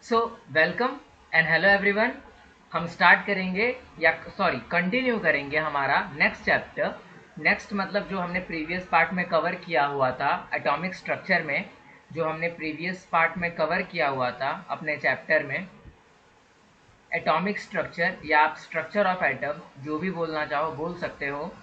So welcome and hello everyone. हम start करेंगे या कंटिन्यू करेंगे हमारा नेक्स्ट चैप्टर। नेक्स्ट मतलब जो हमने प्रीवियस पार्ट में कवर किया हुआ था एटॉमिक स्ट्रक्चर में, जो हमने प्रीवियस पार्ट में कवर किया हुआ था अपने चैप्टर में एटॉमिक स्ट्रक्चर, या आप स्ट्रक्चर ऑफ एटम जो भी बोलना चाहो बोल सकते हो।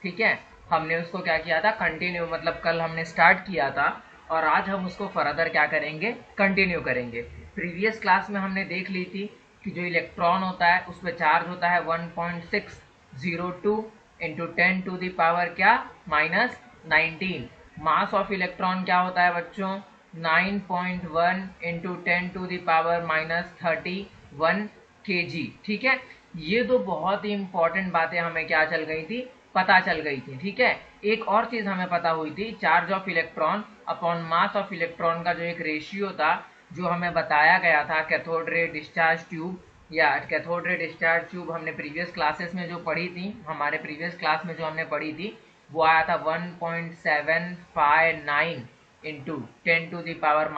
ठीक है, हमने उसको क्या किया था, कंटिन्यू, मतलब कल हमने स्टार्ट किया था और आज हम उसको फर्दर क्या करेंगे, कंटिन्यू करेंगे। प्रीवियस क्लास में हमने देख ली थी कि जो इलेक्ट्रॉन होता है उस पर चार्ज होता है 1.602 इंटू 10 टू द पावर क्या -19। मास ऑफ इलेक्ट्रॉन क्या होता है बच्चों, 9.1 into 10 to the power -31 kg। ठीक है, ये तो बहुत ही इंपॉर्टेंट बातें हमें क्या चल गई थी, पता चल गई थी। ठीक है, एक और चीज हमें पता हुई थी, charge of electron upon mass of electron का जो एक रेशियो था, जो हमें बताया गया था कैथोड रे डिस्चार्ज ट्यूब, या कैथोड रे डिस्चार्ज ट्यूब हमने प्रीवियस क्लासेस में जो पढ़ी थी, हमारे प्रीवियस क्लास में जो हमने पढ़ी थी वो आया था 1.759 into 10 to the power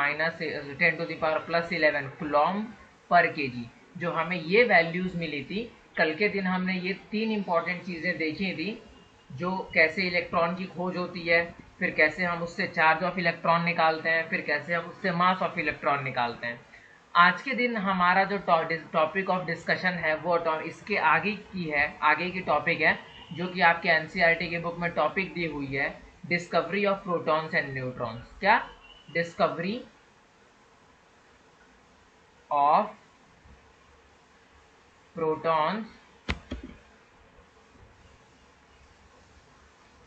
+11 coulomb पर केजी। जो हमें ये वैल्यूज मिली थी, कल के दिन हमने ये तीन इंपॉर्टेंट चीजें देखी थी, जो कैसे इलेक्ट्रॉन की खोज होती है, फिर कैसे हम उससे चार्ज ऑफ इलेक्ट्रॉन निकालते हैं, फिर कैसे हम उससे मास ऑफ इलेक्ट्रॉन निकालते हैं। आज के दिन हमारा जो टॉपिक ऑफ डिस्कशन है वो इसके आगे की है, आगे की टॉपिक है, जो कि आपके एनसीईआरटी के बुक में टॉपिक दी हुई है, discovery of protons and neutrons. क्या, discovery of protons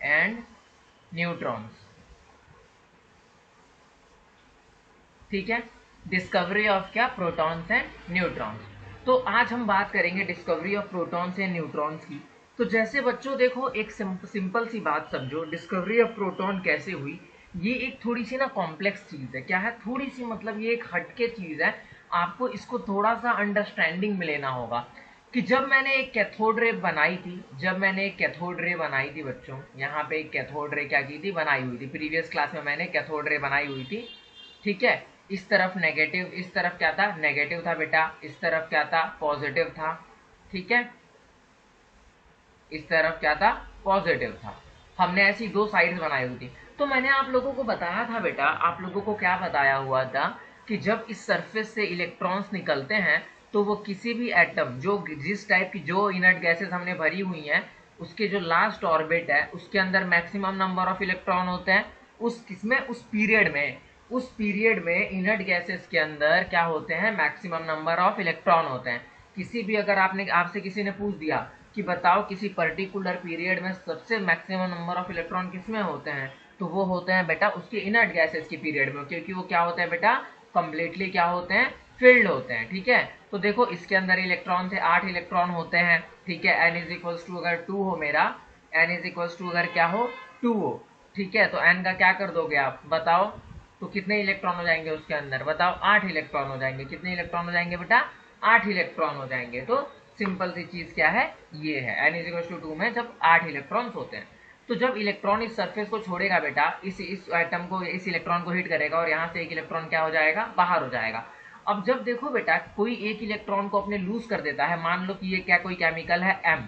and neutrons. ठीक है, डिस्कवरी ऑफ क्या, प्रोटॉन्स एंड न्यूट्रॉन्स। तो आज हम बात करेंगे discovery of protons and neutrons की। तो जैसे बच्चों देखो, एक सिंपल सी बात समझो, डिस्कवरी ऑफ प्रोटॉन कैसे हुई, ये एक थोड़ी सी ना कॉम्प्लेक्स चीज है। क्या है, थोड़ी सी, मतलब ये एक हटके चीज है, आपको इसको थोड़ा सा अंडरस्टैंडिंग में लेना होगा। कि जब मैंने एक कैथोड रे बनाई थी, बच्चों, यहाँ पे एक कैथोड रे क्या की थी, बनाई हुई थी। प्रीवियस क्लास में मैंने कैथोड रे बनाई हुई थी। ठीक है, इस तरफ नेगेटिव, इस तरफ क्या था, नेगेटिव था बेटा, इस तरफ क्या था, पॉजिटिव था। ठीक है, इस तरफ क्या था, पॉजिटिव था। हमने ऐसी दो साइड्स बनाई हुई थी। तो मैंने आप लोगों को बताया था बेटा, आप लोगों को क्या बताया हुआ था कि जब इस सरफेस से इलेक्ट्रॉन्स निकलते हैं तो वो किसी भी एटम, जो जिस टाइप की जो इनर्ट गैसेस हमने भरी हुई हैं, उसके जो लास्ट ऑर्बिट है उसके अंदर मैक्सिमम नंबर ऑफ इलेक्ट्रॉन होते हैं। उस पीरियड में इनर्ट गैसेस के अंदर क्या होते हैं, मैक्सिमम नंबर ऑफ इलेक्ट्रॉन होते हैं। किसी भी, अगर आपसे किसी ने पूछ दिया कि बताओ किसी पर्टिकुलर पीरियड में सबसे मैक्सिमम नंबर ऑफ इलेक्ट्रॉन किसमें होते हैं, तो वो होते हैं बेटा उसके इनर्ट गैसेस के पीरियड में, क्योंकि वो क्या होते हैं बेटा, कंप्लीटली क्या होते हैं, फिल्ड होते हैं। ठीक है, तो देखो इसके अंदर इलेक्ट्रॉन थे, 8 इलेक्ट्रॉन होते हैं। ठीक है, n इज इक्वल्स टू अगर 2 हो मेरा, n इज इक्वल्स टू अगर क्या हो, 2 हो। ठीक है, तो n का क्या कर दोगे आप, बताओ, तो कितने इलेक्ट्रॉन हो जाएंगे उसके अंदर, बताओ, 8 इलेक्ट्रॉन हो जाएंगे। कितने इलेक्ट्रॉन हो जाएंगे बेटा, 8 इलेक्ट्रॉन हो जाएंगे। तो सिंपल सी चीज क्या है, ये है, n इज इक्वल्स टू 2 में जब 8 इलेक्ट्रॉन्स होते हैं। तो जब इलेक्ट्रॉन इस सरफेस को छोड़ेगा बेटा, इस एटम को, इस इलेक्ट्रॉन को हिट करेगा और यहाँ से एक इलेक्ट्रॉन क्या हो जाएगा, बाहर हो जाएगा। अब जब देखो बेटा कोई एक इलेक्ट्रॉन को अपने लूज कर देता है, मान लो कि ये क्या कोई केमिकल है M,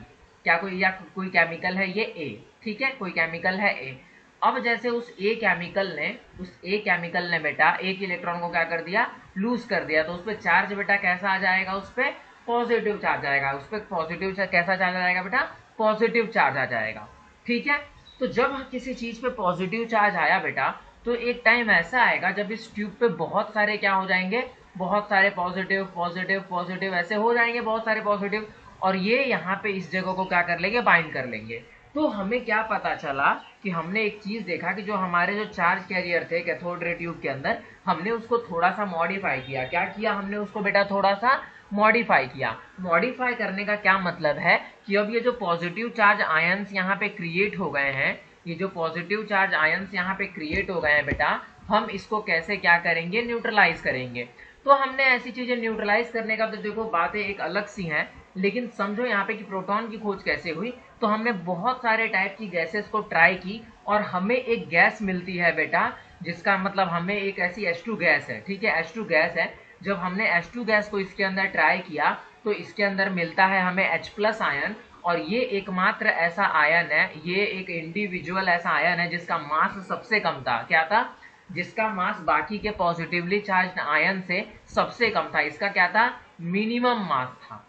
क्या कोई केमिकल है ये A। ठीक है, कोई केमिकल है A। अब जैसे उस ए केमिकल ने बेटा एक इलेक्ट्रॉन को क्या कर दिया, लूज कर दिया, तो उस पर चार्ज बेटा कैसा आ जाएगा, उस पर पॉजिटिव चार्ज आएगा। उस पर पॉजिटिव कैसा चार्ज आएगा बेटा, पॉजिटिव चार्ज आ जाएगा। ठीक है, तो जब किसी चीज पे पॉजिटिव चार्ज आया बेटा, तो एक टाइम ऐसा आएगा जब इस ट्यूब पे बहुत सारे क्या हो जाएंगे, बहुत सारे पॉजिटिव पॉजिटिव पॉजिटिव ऐसे हो जाएंगे, बहुत सारे पॉजिटिव, और ये यहाँ पे इस जगह को क्या कर लेंगे, बाइंड कर लेंगे। तो हमें क्या पता चला कि हमने एक चीज देखा कि जो हमारे जो चार्ज कैरियर थे कैथोड रे ट्यूब के अंदर, हमने उसको थोड़ा सा मॉडिफाई किया। क्या किया हमने उसको बेटा, थोड़ा सा मॉडिफाई किया। मॉडिफाई करने का क्या मतलब है कि अब ये जो पॉजिटिव चार्ज आयंस यहाँ पे क्रिएट हो गए हैं, ये जो पॉजिटिव चार्ज आयंस यहाँ पे क्रिएट हो गए हैं बेटा, हम इसको कैसे क्या करेंगे, न्यूट्रलाइज करेंगे। तो हमने ऐसी चीजें न्यूट्रलाइज करने का, तो देखो बातें एक अलग सी हैं, लेकिन समझो यहाँ पे कि प्रोटॉन की खोज कैसे हुई। तो हमने बहुत सारे टाइप की गैसेस को ट्राई की और हमें एक गैस मिलती है बेटा, जिसका मतलब हमें एक ऐसी H2 गैस है। ठीक है, H2 गैस है जब हमने H2 गैस को इसके अंदर ट्राई किया तो इसके अंदर मिलता है हमें H+ आयन, और ये एकमात्र ऐसा आयन है, ये एक इंडिविजुअल ऐसा आयन है जिसका मास सबसे कम था। क्या था? जिसका मास बाकी के पॉजिटिवली चार्ज्ड आयन से सबसे कम था। इसका क्या था? मिनिमम मास था।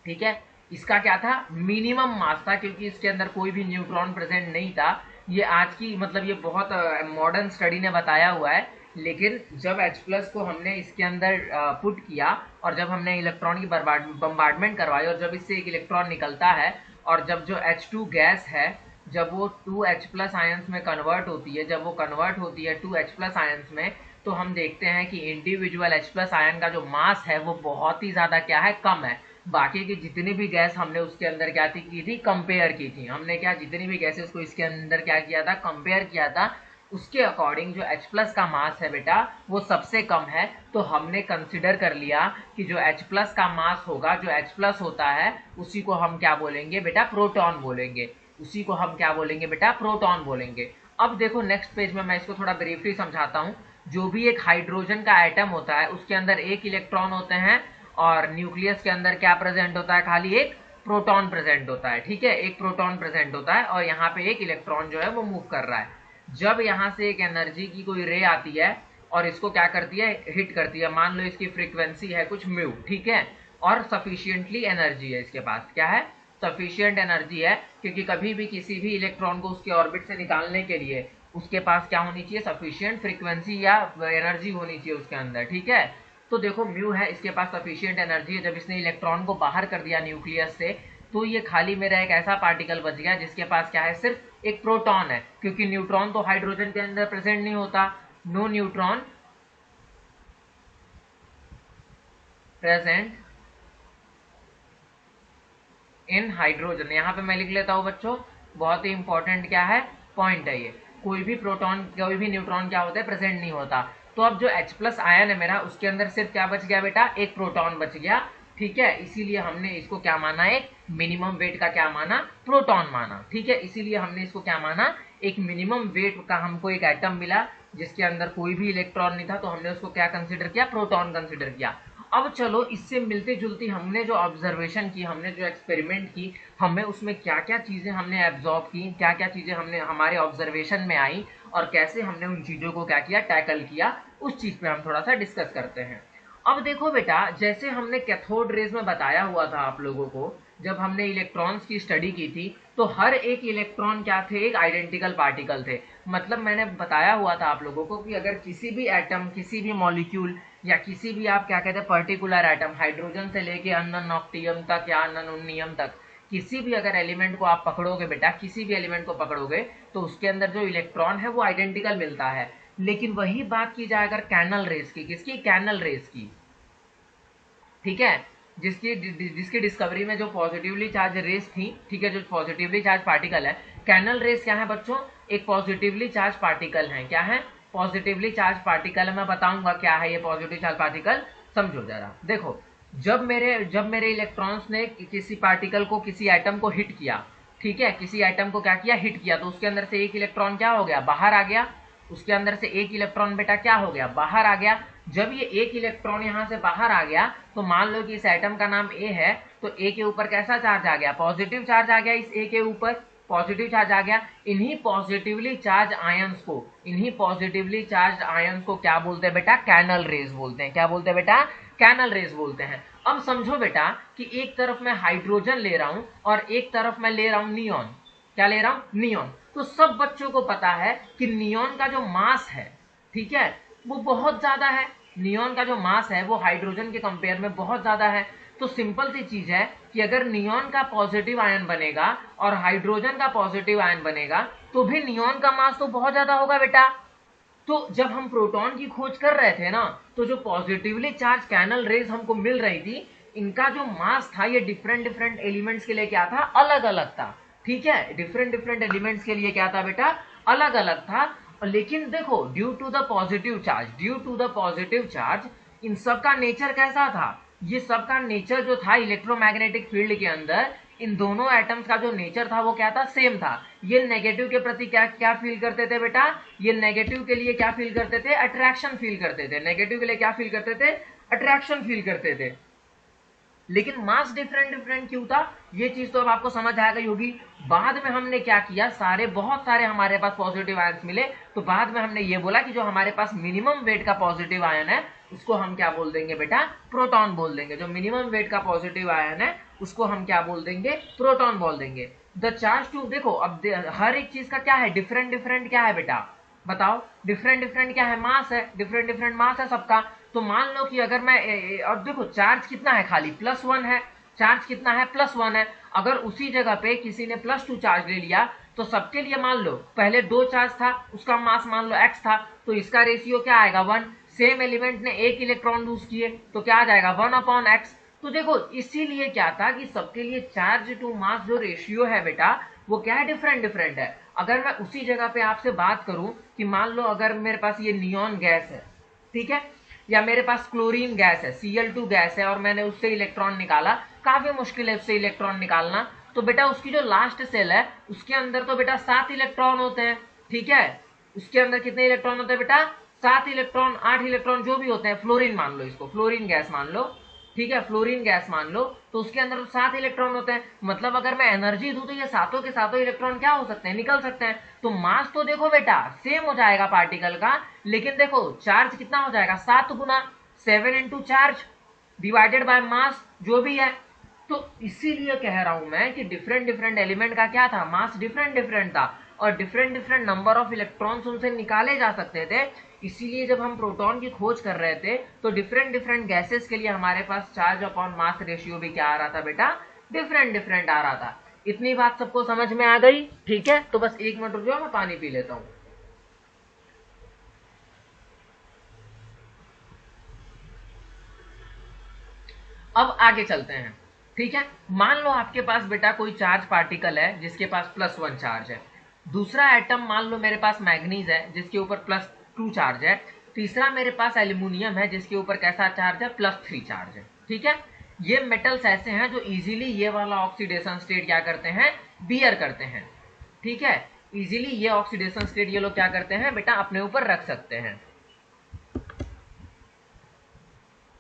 ठीक है, इसका क्या था? मिनिमम मास था, क्योंकि इसके अंदर कोई भी न्यूट्रॉन प्रेजेंट नहीं था। ये आज की मतलब ये बहुत मॉडर्न स्टडी ने बताया हुआ है। लेकिन जब H+ को हमने इसके अंदर पुट किया और जब हमने इलेक्ट्रॉन की बम्बार्डमेंट करवाई और जब इससे एक इलेक्ट्रॉन निकलता है और जब जो H2 गैस है जब वो 2H+ आयंस में कन्वर्ट होती है, जब वो कन्वर्ट होती है 2H+ आयंस में, तो हम देखते हैं कि इंडिविजुअल H+ आयन का जो मास है वो बहुत ही ज्यादा क्या है? कम है। बाकी की जितनी भी गैस हमने उसके अंदर क्या की थी? कंपेयर की थी। हमने क्या जितनी भी गैसेस को इसके अंदर क्या किया था? कंपेयर किया था। उसके अकॉर्डिंग जो H+ का मास है बेटा वो सबसे कम है। तो हमने कंसिडर कर लिया कि जो H+ का मास होगा, जो H+ होता है उसी को हम क्या बोलेंगे बेटा? प्रोटॉन बोलेंगे। उसी को हम क्या बोलेंगे बेटा? प्रोटॉन बोलेंगे। अब देखो नेक्स्ट पेज में मैं इसको थोड़ा ब्रीफली समझाता हूँ। जो भी एक हाइड्रोजन का एटम होता है उसके अंदर एक इलेक्ट्रॉन होते हैं और न्यूक्लियस के अंदर क्या प्रेजेंट होता है? खाली एक प्रोटॉन प्रेजेंट होता है। ठीक है, एक प्रोटॉन प्रेजेंट होता है और यहाँ पे एक इलेक्ट्रॉन जो है वो मूव कर रहा है। जब यहाँ से एक एनर्जी की कोई रे आती है और इसको क्या करती है? हिट करती है। मान लो इसकी फ्रीक्वेंसी है कुछ म्यू, ठीक है, और सफिशियंटली एनर्जी है इसके पास। क्या है? सफिशियंट एनर्जी है, क्योंकि कभी भी किसी भी इलेक्ट्रॉन को उसके ऑर्बिट से निकालने के लिए उसके पास क्या होनी चाहिए? सफिशियंट फ्रीक्वेंसी या एनर्जी होनी चाहिए उसके अंदर। ठीक है, तो देखो म्यू है, इसके पास सफिशियंट एनर्जी है। जब इसने इलेक्ट्रॉन को बाहर कर दिया न्यूक्लियस से, तो ये खाली मेरा एक ऐसा पार्टिकल बच गया जिसके पास क्या है? सिर्फ एक प्रोटॉन है, क्योंकि न्यूट्रॉन तो हाइड्रोजन के अंदर प्रेजेंट नहीं होता। No neutron present in hydrogen. यहाँ पे मैं लिख लेता हूँ बच्चों, बहुत ही इंपॉर्टेंट क्या है? पॉइंट है ये। कोई भी प्रोटॉन कोई भी न्यूट्रॉन क्या होता है? प्रेजेंट नहीं होता। तो अब जो H+ आयन है मेरा, उसके अंदर सिर्फ क्या बच गया बेटा? एक प्रोटॉन बच गया। ठीक है, इसीलिए हमने इसको क्या माना? एक मिनिमम वेट का क्या माना? प्रोटॉन माना। ठीक है, इसीलिए हमने इसको क्या माना? एक मिनिमम वेट का हमको एक एटम मिला जिसके अंदर कोई भी इलेक्ट्रॉन नहीं था, तो हमने उसको क्या कंसिडर किया? प्रोटॉन कंसिडर किया। अब चलो इससे मिलती जुलती हमने जो ऑब्जर्वेशन की, हमने जो एक्सपेरिमेंट की, हमें उसमें क्या क्या चीजें हमने एब्जॉर्ब की, क्या क्या चीजें हमने हमारे ऑब्जर्वेशन में आई और कैसे हमने उन चीजों को क्या किया? टैकल किया। उस चीज पे हम थोड़ा सा डिस्कस करते हैं। अब देखो बेटा, जैसे हमने कैथोड रेज में बताया हुआ था आप लोगों को, जब हमने इलेक्ट्रॉन्स की स्टडी की थी, तो हर एक इलेक्ट्रॉन क्या थे? एक आइडेंटिकल पार्टिकल थे। मतलब मैंने बताया हुआ था आप लोगों को कि अगर किसी भी एटम, किसी भी मॉलिक्यूल या किसी भी आप क्या कहते हैं पर्टिकुलर एटम, हाइड्रोजन से लेके अननोन ऑक्टियम तक या अननोनियम तक, किसी भी अगर एलिमेंट को आप पकड़ोगे बेटा, किसी भी एलिमेंट को पकड़ोगे तो उसके अंदर जो इलेक्ट्रॉन है वो आइडेंटिकल मिलता है। लेकिन वही बात की जाए अगर कैनल रेस की, किसकी? कैनल रेस की। ठीक है, जिसकी डिस्कवरी में जो पॉजिटिवली चार्ज रेस थी, ठीक है, जो पॉजिटिवली चार्ज पार्टिकल है। कैनल रेस क्या है बच्चों? एक पॉजिटिवली चार्ज पार्टिकल है। क्या है? पॉजिटिवली चार्ज पार्टिकल है। मैं बताऊंगा क्या है ये पॉजिटिव चार्ज पार्टिकल, समझो जरा। देखो, जब मेरे इलेक्ट्रॉन्स ने किसी पार्टिकल को, किसी एटम को हिट किया, ठीक है, किसी एटम को क्या किया? हिट किया, तो उसके अंदर से एक इलेक्ट्रॉन क्या हो गया? बाहर आ गया। उसके अंदर से एक इलेक्ट्रॉन बेटा क्या हो गया? बाहर आ गया। जब ये एक इलेक्ट्रॉन यहां से बाहर आ गया, तो मान लो कि इस एटम का नाम ए है, तो ए के ऊपर कैसा चार्ज आ गया? पॉजिटिव चार्ज आ गया। इस ए के ऊपर पॉजिटिव चार्ज आ गया। इन्हीं पॉजिटिवली चार्ज आयंस को क्या बोलते हैं बेटा? कैनल रेज बोलते हैं। क्या बोलते हैं बेटा? कैनल रेज बोलते हैं। अब समझो बेटा कि एक तरफ मैं हाइड्रोजन ले रहा हूं और एक तरफ मैं ले रहा हूं नियॉन। क्या ले रहा हूं? नियॉन। तो सब बच्चों को पता है कि नियॉन का जो मास है, ठीक है, वो बहुत ज्यादा है। नियॉन का जो मास है वो हाइड्रोजन के कंपेयर में बहुत ज्यादा है। तो सिंपल सी चीज है कि अगर नियॉन का पॉजिटिव आयन बनेगा और हाइड्रोजन का पॉजिटिव आयन बनेगा, तो भी नियॉन का मास तो बहुत ज्यादा होगा बेटा। तो जब हम प्रोटॉन की खोज कर रहे थे ना, तो जो पॉजिटिवली चार्ज कैनल रेज हमको मिल रही थी, इनका जो मास था ये डिफरेंट डिफरेंट एलिमेंट्स के लिए क्या था? अलग अलग था। ठीक है, डिफरेंट डिफरेंट एलिमेंट्स के लिए क्या था बेटा? अलग अलग था। लेकिन देखो, due to the positive charge इन सब का नेचर कैसा था? ये सब का नेचर जो था इलेक्ट्रोमैग्नेटिक फील्ड के अंदर, इन दोनों एटम्स का जो नेचर था वो क्या था, सेम था। ये नेगेटिव के प्रति क्या क्या फील करते थे बेटा, ये नेगेटिव के लिए क्या फील करते थे, अट्रैक्शन फील करते थे। नेगेटिव के लिए क्या फील करते थे, अट्रैक्शन फील करते थे। लेकिन मास डिफरेंट डिफरेंट क्यों था, ये चीज तो अब आपको समझ आ गई होगी। बाद में हमने क्या किया, बहुत सारे हमारे पास पॉजिटिव आयंस मिले, तो बाद में हमने ये बोला कि जो हमारे पास मिनिमम वेट का पॉजिटिव आयन है उसको हम क्या बोल देंगे बेटा, प्रोटॉन बोल देंगे। जो मिनिमम वेट का पॉजिटिव आयन है उसको हम क्या बोल देंगे, प्रोटॉन बोल देंगे। द चार्ज टू, देखो अब हर एक चीज का क्या है, डिफरेंट डिफरेंट क्या है बेटा, बताओ, डिफरेंट डिफरेंट क्या है, मास है, डिफरेंट डिफरेंट मास है सबका। तो मान लो कि अगर मैं और देखो चार्ज कितना है, खाली +1 है, चार्ज कितना है, +1 है। अगर उसी जगह पे किसी ने +2 चार्ज ले लिया तो सबके लिए मान लो पहले 2 चार्ज था, उसका मास मान लो x था, तो इसका रेशियो क्या आएगा, 1। सेम एलिमेंट ने 1 इलेक्ट्रॉन लूज किए तो क्या आ जाएगा, 1/x। तो देखो इसीलिए क्या था कि सबके लिए चार्ज टू मास जो रेशियो है बेटा वो क्या है, डिफरेंट डिफरेंट है। अगर मैं उसी जगह पे आपसे बात करूं कि मान लो अगर मेरे पास ये नियॉन गैस है, ठीक है, या मेरे पास क्लोरीन गैस है, Cl2 गैस है, और मैंने उससे इलेक्ट्रॉन निकाला, काफी मुश्किल है उससे इलेक्ट्रॉन निकालना, तो बेटा उसकी जो लास्ट सेल है उसके अंदर तो बेटा 7 इलेक्ट्रॉन होते हैं, ठीक है। उसके अंदर कितने इलेक्ट्रॉन होते हैं बेटा, 7 इलेक्ट्रॉन, 8 इलेक्ट्रॉन जो भी होते हैं, फ्लोरीन मान लो इसको, फ्लोरीन गैस मान लो, ठीक है, फ्लोरीन गैस मान लो, तो उसके अंदर 7 इलेक्ट्रॉन होते हैं। मतलब अगर मैं एनर्जी दूं तो ये सातों के सातों इलेक्ट्रॉन क्या हो सकते हैं, निकल सकते हैं। तो मास तो देखो बेटा सेम हो जाएगा पार्टिकल का, लेकिन देखो चार्ज कितना हो जाएगा, 7 गुना, 7 into charge divided by mass जो भी है। तो इसीलिए कह रहा हूं मैं कि डिफरेंट डिफरेंट एलिमेंट का क्या था, मास डिफरेंट डिफरेंट था, और different different number of electrons उनसे निकाले जा सकते थे। इसीलिए जब हम प्रोटॉन की खोज कर रहे थे तो डिफरेंट डिफरेंट गैसेस के लिए हमारे पास चार्ज अपॉन मास रेशियो भी क्या आ रहा था बेटा, डिफरेंट डिफरेंट आ रहा था। इतनी बात सबको समझ में आ गई, ठीक है। तो बस 1 मिनट रुक जाओ, मैं पानी पी लेता हूं। अब आगे चलते हैं, ठीक है। मान लो आपके पास बेटा कोई चार्ज पार्टिकल है जिसके पास +1 चार्ज है, दूसरा एटम मान लो मेरे पास मैग्नीज है जिसके ऊपर +2 चार्ज है, तीसरा मेरे पास एल्यूमिनियम है जिसके ऊपर कैसा चार्ज है, +3 चार्ज है, ठीक है। ये मेटल्स ऐसे हैं जो इजीली ये वाला ऑक्सीडेशन स्टेट क्या करते हैं, बियर करते हैं, ठीक है। इजीली ये ऑक्सीडेशन स्टेट ये लोग क्या करते हैं बेटा, अपने ऊपर रख सकते हैं,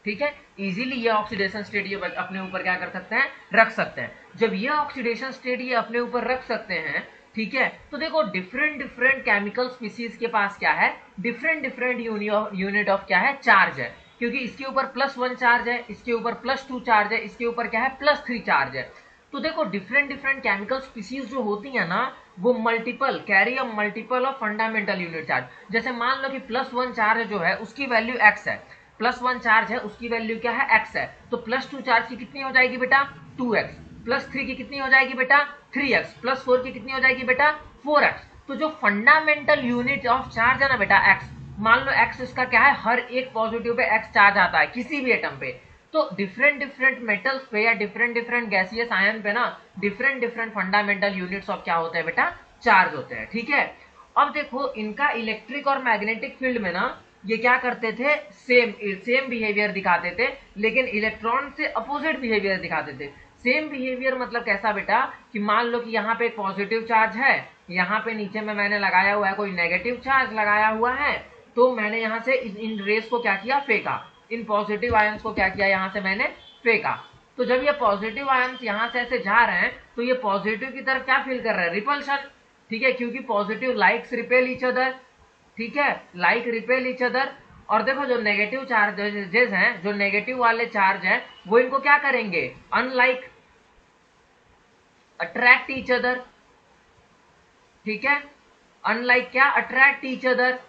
ठीक है। इजीली ये ऑक्सीडेशन स्टेट ये अपने ऊपर क्या कर सकते हैं, रख सकते हैं। जब ये ऑक्सीडेशन स्टेट ये अपने ऊपर रख सकते हैं, ठीक है, तो देखो डिफरेंट डिफरेंट केमिकल स्पीसीज के पास क्या है, डिफरेंट डिफरेंट यूनिट ऑफ क्या है, चार्ज है। क्योंकि इसके ऊपर +1 चार्ज है, इसके ऊपर +2 चार्ज है, इसके ऊपर क्या है, +3 चार्ज है। तो देखो डिफरेंट डिफरेंट केमिकल स्पीसीज जो होती है ना, वो multiple carry a multiple of fundamental unit charge. जैसे मान लो कि +1 चार्ज जो है उसकी वैल्यू x है, +1 चार्ज है उसकी वैल्यू क्या है, x है, तो +2 चार्ज की कितनी हो जाएगी बेटा, 2x, +3 की कितनी हो जाएगी बेटा, 3x, +4 की कितनी हो जाएगी बेटा, 4x। तो जो फंडामेंटल यूनिट ऑफ चार्ज है ना बेटा x, मान लो x इसका क्या है, हर एक पॉजिटिव पे x चार्ज आता है किसी भी एटम पे। तो डिफरेंट डिफरेंट मेटल्स पे या डिफरेंट डिफरेंट गैसियस आयन पे ना different different fundamental units of क्या होते हैं बेटा, चार्ज होते हैं, ठीक है। अब देखो इनका इलेक्ट्रिक और मैग्नेटिक फील्ड में ना ये क्या करते थे, सेम बिहेवियर दिखाते थे, लेकिन इलेक्ट्रॉन से अपोजिट बिहेवियर दिखाते थे। सेम बिहेवियर मतलब कैसा बेटा, कि मान लो कि यहाँ पे एक पॉजिटिव चार्ज है, यहाँ पे नीचे में मैंने लगाया हुआ है कोई नेगेटिव चार्ज लगाया हुआ है, तो मैंने यहाँ से इन रेस को क्या किया, फेंका, इन पॉजिटिव आयंस को क्या किया, यहाँ से मैंने फेंका। तो जब ये पॉजिटिव आयंस यहाँ से ऐसे जा रहे हैं तो ये पॉजिटिव की तरफ क्या फील कर रहे हैं, रिपल्शन, ठीक है, क्योंकि positive likes repel each other, ठीक है, लाइक रिपेल ईच अदर। और देखो जो नेगेटिव चार्जेस हैं, जो नेगेटिव वाले चार्ज हैं, वो इनको क्या करेंगे, अनलाइक, अट्रैक्ट ईच अदर, ठीक है, अनलाइक क्या, अट्रैक्ट ईच अदर।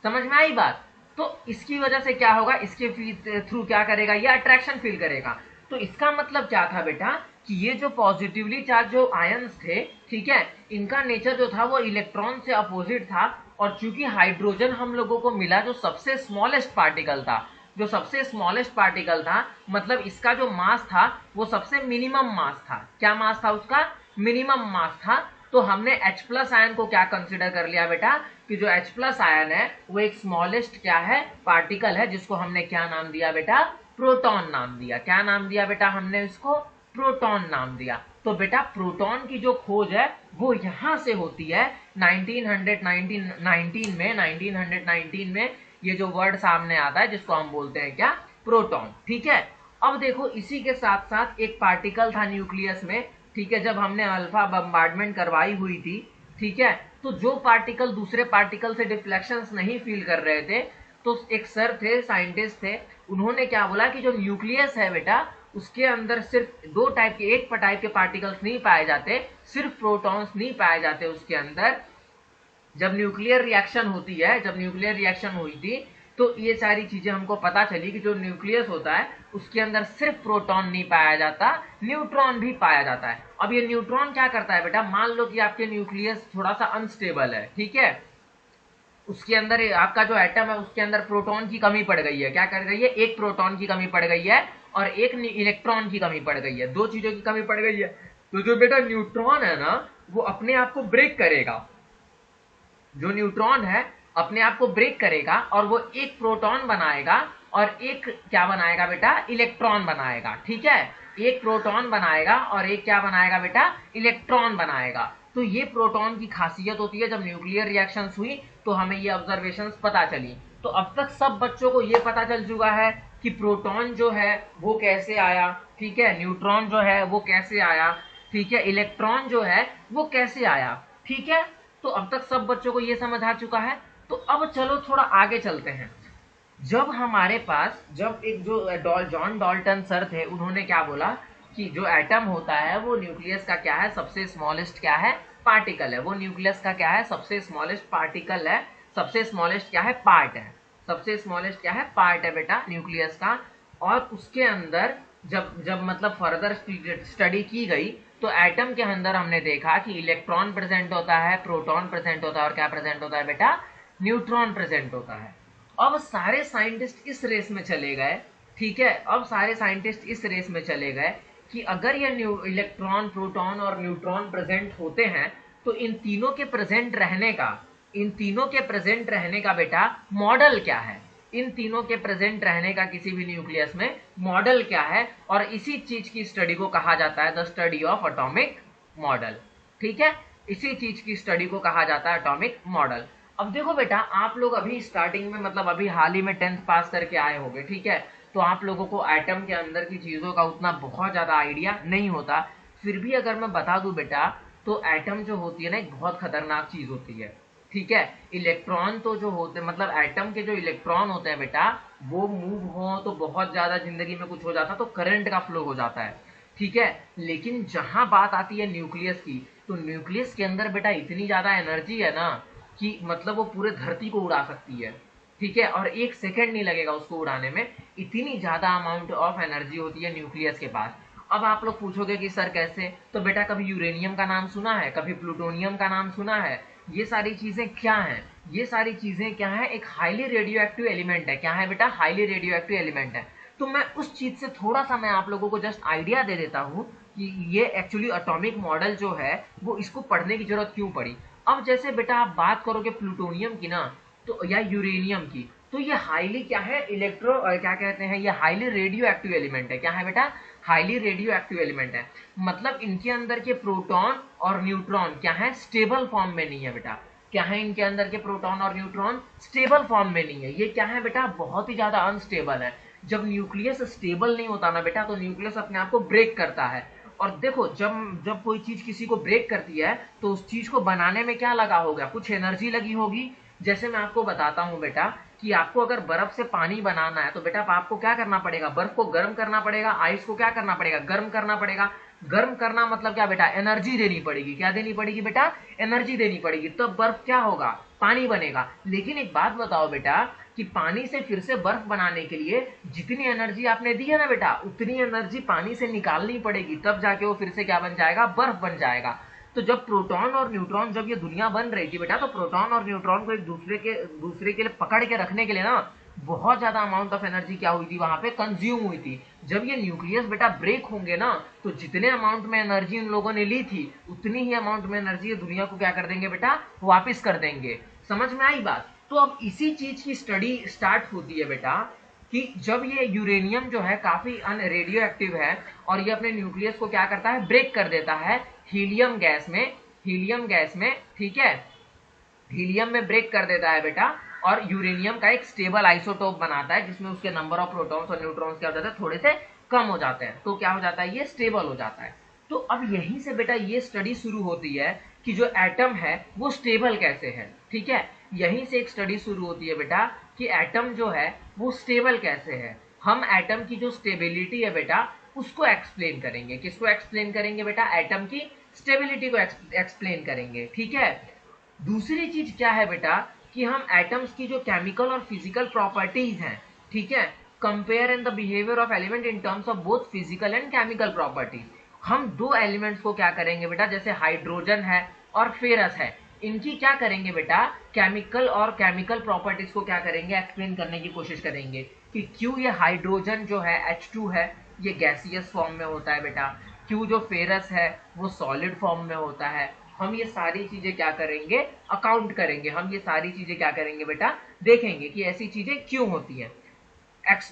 समझ में आई बात। तो इसकी वजह से क्या होगा, इसके थ्रू क्या करेगा, ये अट्रैक्शन फील करेगा। तो इसका मतलब क्या था बेटा, कि ये जो पॉजिटिवली चार्ज जो आयंस थे, ठीक है, इनका नेचर जो था वो इलेक्ट्रॉन से अपोजिट था। और चूंकि हाइड्रोजन हम लोगों को मिला जो सबसे स्मॉलेस्ट पार्टिकल था, जो सबसे स्मॉलेस्ट पार्टिकल था, मतलब इसका जो मास था वो सबसे मिनिमम मास था। क्या मास था उसका, मिनिमम मास था। तो हमने H+ आयन को क्या कंसिडर कर लिया बेटा, कि जो H+ आयन है वो एक स्मॉलेस्ट क्या है, पार्टिकल है, जिसको हमने क्या नाम दिया बेटा, प्रोटॉन नाम दिया। क्या नाम दिया बेटा हमने इसको, प्रोटॉन नाम दिया। तो तो बेटा प्रोटॉन की जो खोज है वो यहां से होती है 1919 में ये जो वर्ड सामने आता है जिसको हम बोलते हैं क्या, प्रोटॉन। ठीक है, अब देखो इसी के साथ साथ एक पार्टिकल था न्यूक्लियस में, ठीक है, जब हमने अल्फा बम्बार्डमेंट करवाई हुई थी, ठीक है, तो जो पार्टिकल दूसरे पार्टिकल से डिफ्लेक्शंस नहीं फील कर रहे थे, तो एक सर थे, साइंटिस्ट थे, उन्होंने क्या बोला कि जो न्यूक्लियस है बेटा उसके अंदर सिर्फ दो टाइप के, एक टाइप के पार्टिकल्स नहीं पाए जाते, सिर्फ प्रोटॉन्स नहीं पाए जाते उसके अंदर। जब न्यूक्लियर रिएक्शन होती है, जब न्यूक्लियर रिएक्शन हुई थी तो ये सारी चीजें हमको पता चली कि जो न्यूक्लियस होता है उसके अंदर सिर्फ प्रोटॉन नहीं पाया जाता, न्यूट्रॉन भी पाया जाता है। अब ये न्यूट्रॉन क्या करता है बेटा, मान लो कि आपके न्यूक्लियस थोड़ा सा अनस्टेबल है, ठीक है, उसके अंदर आपका जो एटम है उसके अंदर प्रोटॉन की कमी पड़ गई है, क्या कर गई है, एक प्रोटॉन की कमी पड़ गई है और एक इलेक्ट्रॉन की कमी पड़ गई है, दो चीजों की कमी पड़ गई है। तो जो बेटा न्यूट्रॉन है ना वो अपने आप को ब्रेक करेगा, जो न्यूट्रॉन है अपने आप को ब्रेक करेगा और वो एक प्रोटॉन बनाएगा और एक क्या बनाएगा बेटा, इलेक्ट्रॉन बनाएगा। ठीक है, एक प्रोटॉन बनाएगा और एक क्या बनाएगा बेटा, इलेक्ट्रॉन बनाएगा। तो ये प्रोटॉन की खासियत होती है। जब न्यूक्लियर रिएक्शंस हुई तो हमें ये ऑब्जर्वेशंस पता चली। तो अब तक सब बच्चों को ये पता चल चुका है कि प्रोटॉन जो है वो कैसे आया, ठीक है, न्यूट्रॉन जो है वो कैसे आया, ठीक है, इलेक्ट्रॉन जो है वो कैसे आया, ठीक है। तो अब तक सब बच्चों को ये समझ आ चुका है। तो अब चलो थोड़ा आगे चलते हैं। जब हमारे पास, जब एक जो जॉन डाल्टन सर थे, उन्होंने क्या बोला कि जो एटम होता है वो न्यूक्लियस का क्या है, सबसे स्मॉलेस्ट क्या है, पार्टिकल है। वो न्यूक्लियस का क्या है, सबसे स्मॉलेस्ट पार्टिकल है, सबसे स्मॉलेस्ट क्या है, पार्ट है, सबसे स्मॉलेस्ट क्या है, पार्ट है बेटा न्यूक्लियस का। और उसके अंदर जब जब मतलब फर्दर स्टडी की गई तो एटम के अंदर हमने देखा कि इलेक्ट्रॉन प्रेजेंट होता है, प्रोटॉन प्रेजेंट होता है और क्या प्रेजेंट होता है बेटा, न्यूट्रॉन प्रेजेंट होता है। अब सारे साइंटिस्ट इस रेस में चले गए, ठीक है, अब सारे साइंटिस्ट इस रेस में चले गए कि अगर ये इलेक्ट्रॉन, प्रोटॉन और न्यूट्रॉन प्रेजेंट होते हैं तो इन तीनों के प्रेजेंट रहने का, इन तीनों के प्रेजेंट रहने का बेटा मॉडल क्या है, इन तीनों के प्रेजेंट रहने का किसी भी न्यूक्लियस में मॉडल क्या है। और इसी चीज की स्टडी को कहा जाता है the study of atomic model. ठीक है, इसी चीज की स्टडी को कहा जाता है एटॉमिक मॉडल। अब देखो बेटा, आप लोग अभी स्टार्टिंग में, मतलब अभी हाल ही में 10th पास करके आए होंगे, ठीक है, तो आप लोगों को एटम के अंदर की चीजों का उतना बहुत ज्यादा आइडिया नहीं होता। फिर भी अगर मैं बता दूं बेटा, तो एटम जो होती है ना एक बहुत खतरनाक चीज होती है। ठीक है, इलेक्ट्रॉन तो जो होते, मतलब एटम के जो इलेक्ट्रॉन होते हैं बेटा, वो मूव हो तो बहुत ज्यादा जिंदगी में कुछ हो जाता तो करंट का फ्लो हो जाता है, ठीक है। लेकिन जहां बात आती है न्यूक्लियस की, तो न्यूक्लियस के अंदर बेटा इतनी ज्यादा एनर्जी है ना कि मतलब वो पूरे धरती को उड़ा सकती है, ठीक है, और एक सेकंड नहीं लगेगा उसको उड़ाने में, इतनी ज्यादा अमाउंट ऑफ एनर्जी होती है न्यूक्लियस के पास। अब आप लोग पूछोगे कि सर कैसे, तो बेटा कभी यूरेनियम का नाम सुना है, कभी प्लूटोनियम का नाम सुना है, ये सारी चीजें क्या हैं, ये सारी चीजें क्या है, एक हाईली रेडियो एक्टिव एलिमेंट है। क्या है बेटा, हाईली रेडियो एक्टिव एलिमेंट है। तो मैं उस चीज से थोड़ा सा मैं आप लोगों को जस्ट आइडिया दे देता हूँ कि ये एक्चुअली एटॉमिक मॉडल जो है वो इसको पढ़ने की जरूरत क्यों पड़ी। अब जैसे बेटा आप बात करोगे प्लूटोनियम की ना, तो या यूरेनियम की, तो ये हाईली क्या है, क्या कहते हैं, ये हाईली रेडियो एक्टिव एलिमेंट है। क्या है बेटा, हाईली रेडियो एक्टिव एलिमेंट है। मतलब इनके अंदर के प्रोटॉन और न्यूट्रॉन क्या है, स्टेबल फॉर्म में नहीं है बेटा। क्या है, इनके अंदर के प्रोटॉन और न्यूट्रॉन स्टेबल फॉर्म में नहीं है। ये क्या है बेटा, बहुत ही ज्यादा अनस्टेबल है। जब न्यूक्लियस स्टेबल नहीं होता ना बेटा, तो न्यूक्लियस अपने आप को ब्रेक करता है। और देखो, जब जब कोई चीज किसी को ब्रेक करती है तो उस चीज को बनाने में क्या लगा होगा, कुछ एनर्जी लगी होगी। जैसे मैं आपको बताता हूं बेटा कि आपको अगर बर्फ से पानी बनाना है तो बेटा आपको क्या करना पड़ेगा, बर्फ को गर्म करना पड़ेगा, आइस को क्या करना पड़ेगा, गर्म करना पड़ेगा। गर्म करना मतलब क्या बेटा, एनर्जी देनी पड़ेगी। क्या देनी पड़ेगी बेटा, एनर्जी देनी पड़ेगी, तब बर्फ क्या होगा, पानी बनेगा। लेकिन एक बात बताओ बेटा कि पानी से फिर से बर्फ बनाने के लिए जितनी एनर्जी आपने दी है ना बेटा, उतनी एनर्जी पानी से निकालनी पड़ेगी, तब जाके वो फिर से क्या बन जाएगा, बर्फ बन जाएगा। तो जब प्रोटॉन और न्यूट्रॉन, जब ये दुनिया बन रही थी बेटा, तो प्रोटॉन और न्यूट्रॉन को एक दूसरे के लिए पकड़ के रखने के लिए ना बहुत ज्यादा अमाउंट ऑफ एनर्जी क्या हुई थी, वहां पे कंज्यूम हुई थी। जब ये न्यूक्लियस बेटा ब्रेक होंगे ना, तो जितने अमाउंट में एनर्जी उन लोगों ने ली थी उतनी ही अमाउंट में एनर्जी दुनिया को क्या कर देंगे बेटा, वापिस कर देंगे। समझ में आई बात। तो अब इसी चीज की स्टडी स्टार्ट होती है बेटा कि जब ये यूरेनियम जो है काफी रेडियो एक्टिव है और ये अपने न्यूक्लियस को क्या करता है, ब्रेक कर देता है हीलियम गैस में, ठीक है, हीलियम में ब्रेक कर देता है बेटा, और यूरेनियम का एक स्टेबल आइसोटोप बनाता है जिसमें उसके नंबर ऑफ प्रोटॉन्स और न्यूट्रॉन्स क्या हो जाते हैं, थोड़े से कम हो जाते हैं, तो क्या हो जाता है, ये स्टेबल हो जाता है। तो अब यहीं से बेटा ये स्टडी शुरू होती है कि जो एटम है वो स्टेबल कैसे है, ठीक है, यहीं से एक स्टडी शुरू होती है बेटा कि एटम जो है वो स्टेबल कैसे है। हम एटम की जो स्टेबिलिटी है बेटा उसको एक्सप्लेन करेंगे। किसको एक्सप्लेन करेंगे बेटा, एटम की स्टेबिलिटी को एक्सप्लेन करेंगे, ठीक है। दूसरी चीज क्या है बेटा कि हम एटम्स की जो केमिकल और फिजिकल प्रॉपर्टीज हैं, ठीक है, compare in the behaviour of element in terms of both physical and chemical properties. हम दो एलिमेंट्स को क्या करेंगे बेटा, जैसे हाइड्रोजन है और फेरस है, इनकी क्या करेंगे बेटा, केमिकल प्रॉपर्टीज को क्या करेंगे, एक्सप्लेन करने की कोशिश करेंगे कि क्यों ये हाइड्रोजन जो है H2 है ये गैसियस फॉर्म में होता है बेटा, क्यों जो फेरस है वो सॉलिड फॉर्म में होता है। हम ये सारी चीजें क्या करेंगे, अकाउंट करेंगे, हम ये सारी चीजें क्या करेंगे बेटा, देखेंगे कि ऐसी चीजें क्यों होती हैं।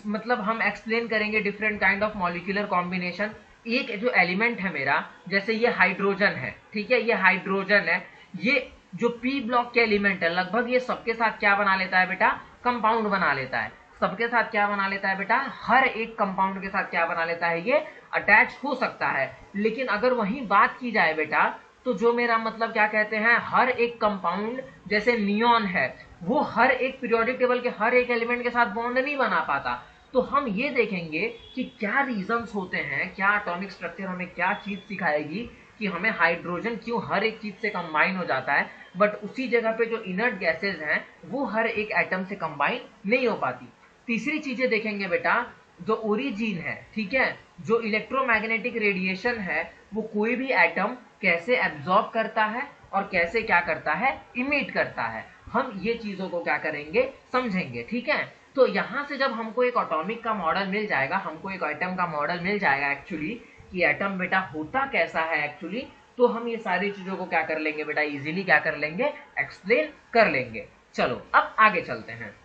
मतलब हम एक्सप्लेन करेंगे different kind of molecular combination. एक जो एलिमेंट है मेरा, जैसे ये हाइड्रोजन है, ठीक है, ये हाइड्रोजन है, ये जो पी ब्लॉक के एलिमेंट है लगभग ये सबके साथ क्या बना लेता है बेटा, कंपाउंड बना लेता है। सबके साथ क्या बना लेता है बेटा, हर एक कंपाउंड के साथ क्या बना लेता है, ये अटैच हो सकता है। लेकिन अगर वहीं बात की जाए बेटा तो जो मेरा मतलब क्या कहते हैं, हर एक कंपाउंड जैसे नियॉन है वो हर एक पीरियोडिक टेबल के हर एक एलिमेंट के साथ बॉन्ड नहीं बना पाता। तो हम ये देखेंगे कि क्या रीजंस होते हैं, क्या एटॉमिक स्ट्रक्चर हमें क्या चीज सिखाएगी कि हमें हाइड्रोजन क्यों हर एक चीज से कंबाइन हो जाता है, बट उसी जगह पे जो इनर्ट गैसेज हैं वो हर एक एटम से कंबाइन नहीं हो पाती। तीसरी चीजें देखेंगे बेटा, जो ओरिजिन है, ठीक है, जो इलेक्ट्रोमैग्नेटिक रेडिएशन है वो कोई भी एटम कैसे एब्जॉर्ब करता है और कैसे क्या करता है, इमिट करता है। हम ये चीजों को क्या करेंगे, समझेंगे, ठीक है। तो यहां से जब हमको एक एटॉमिक का मॉडल मिल जाएगा, हमको एक एटम का मॉडल मिल जाएगा एक्चुअली कि एटम बेटा होता कैसा है एक्चुअली, तो हम ये सारी चीजों को क्या कर लेंगे बेटा, इजीली क्या कर लेंगे, एक्सप्लेन कर लेंगे। चलो अब आगे चलते हैं,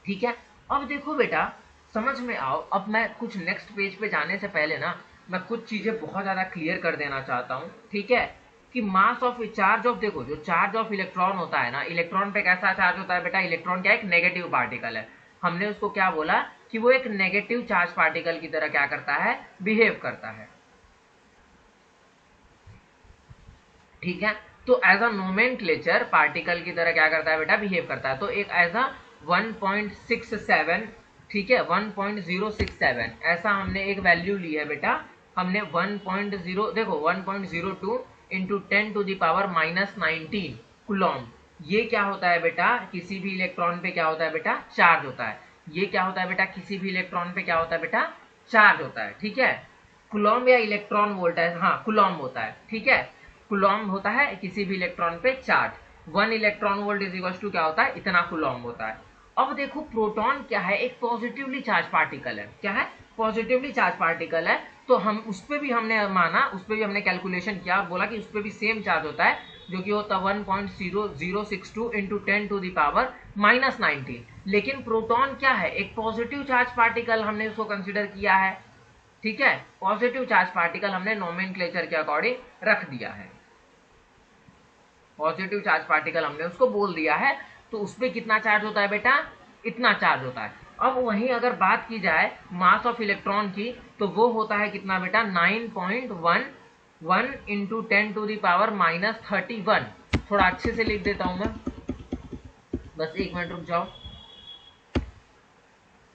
ठीक है। अब देखो बेटा समझ में आओ, अब मैं कुछ नेक्स्ट पेज पे जाने से पहले ना मैं कुछ चीजें बहुत ज्यादा क्लियर कर देना चाहता हूं, ठीक है, कि मास ऑफ चार्ज ऑफ, देखो जो चार्ज ऑफ इलेक्ट्रॉन होता है ना, इलेक्ट्रॉन पे कैसा चार्ज होता है बेटा, इलेक्ट्रॉन क्या एक नेगेटिव पार्टिकल है, हमने उसको क्या बोला कि वो एक नेगेटिव चार्ज पार्टिकल की तरह क्या करता है, बिहेव करता है, ठीक है। तो एज अ नोमेनक्लेचर पार्टिकल की तरह क्या करता है बेटा, बिहेव करता है। तो एक एज अ 1.67, ठीक है, 1.067 ऐसा हमने एक वैल्यू ली है बेटा, हमने 1.0 देखो 1.02 into 10 to the power -19 coulomb. ये क्या होता है बेटा, किसी भी इलेक्ट्रॉन पे क्या होता है बेटा, चार्ज होता है। ये क्या होता है बेटा, किसी भी इलेक्ट्रॉन पे क्या होता है बेटा, चार्ज होता है, ठीक है। कुलॉम या इलेक्ट्रॉन वोल्ट है, हाँ कुलॉम होता है, ठीक है, कुलॉम होता है किसी भी इलेक्ट्रॉन पे charge. 1 electron volt is equal to क्या होता है, इतना कुलॉम होता है। अब देखो प्रोटॉन क्या है, एक पॉजिटिवली चार्ज पार्टिकल है, क्या है, पॉजिटिवली चार्ज पार्टिकल है। तो हम उस पर भी हमने माना, उस पर भी हमने कैलकुलेशन किया, बोला कि उस पर भी सेम चार्ज होता है जो कि होता है 1.0062 इंटू 10 टू द पावर -19। लेकिन प्रोटॉन क्या है, एक पॉजिटिव चार्ज पार्टिकल हमने उसको कंसिडर किया है, ठीक है, पॉजिटिव चार्ज पार्टिकल हमने नोमेनक्लेचर के अकॉर्डिंग रख दिया है, पॉजिटिव चार्ज पार्टिकल हमने उसको बोल दिया है। तो उस पर कितना चार्ज होता है बेटा, इतना चार्ज होता है। अब वहीं अगर बात की जाए मास ऑफ इलेक्ट्रॉन की, तो वो होता है कितना बेटा, 9.11 इंटू 10 टू द पावर -31। थोड़ा अच्छे से लिख देता हूं मैं, बस एक मिनट रुक जाओ।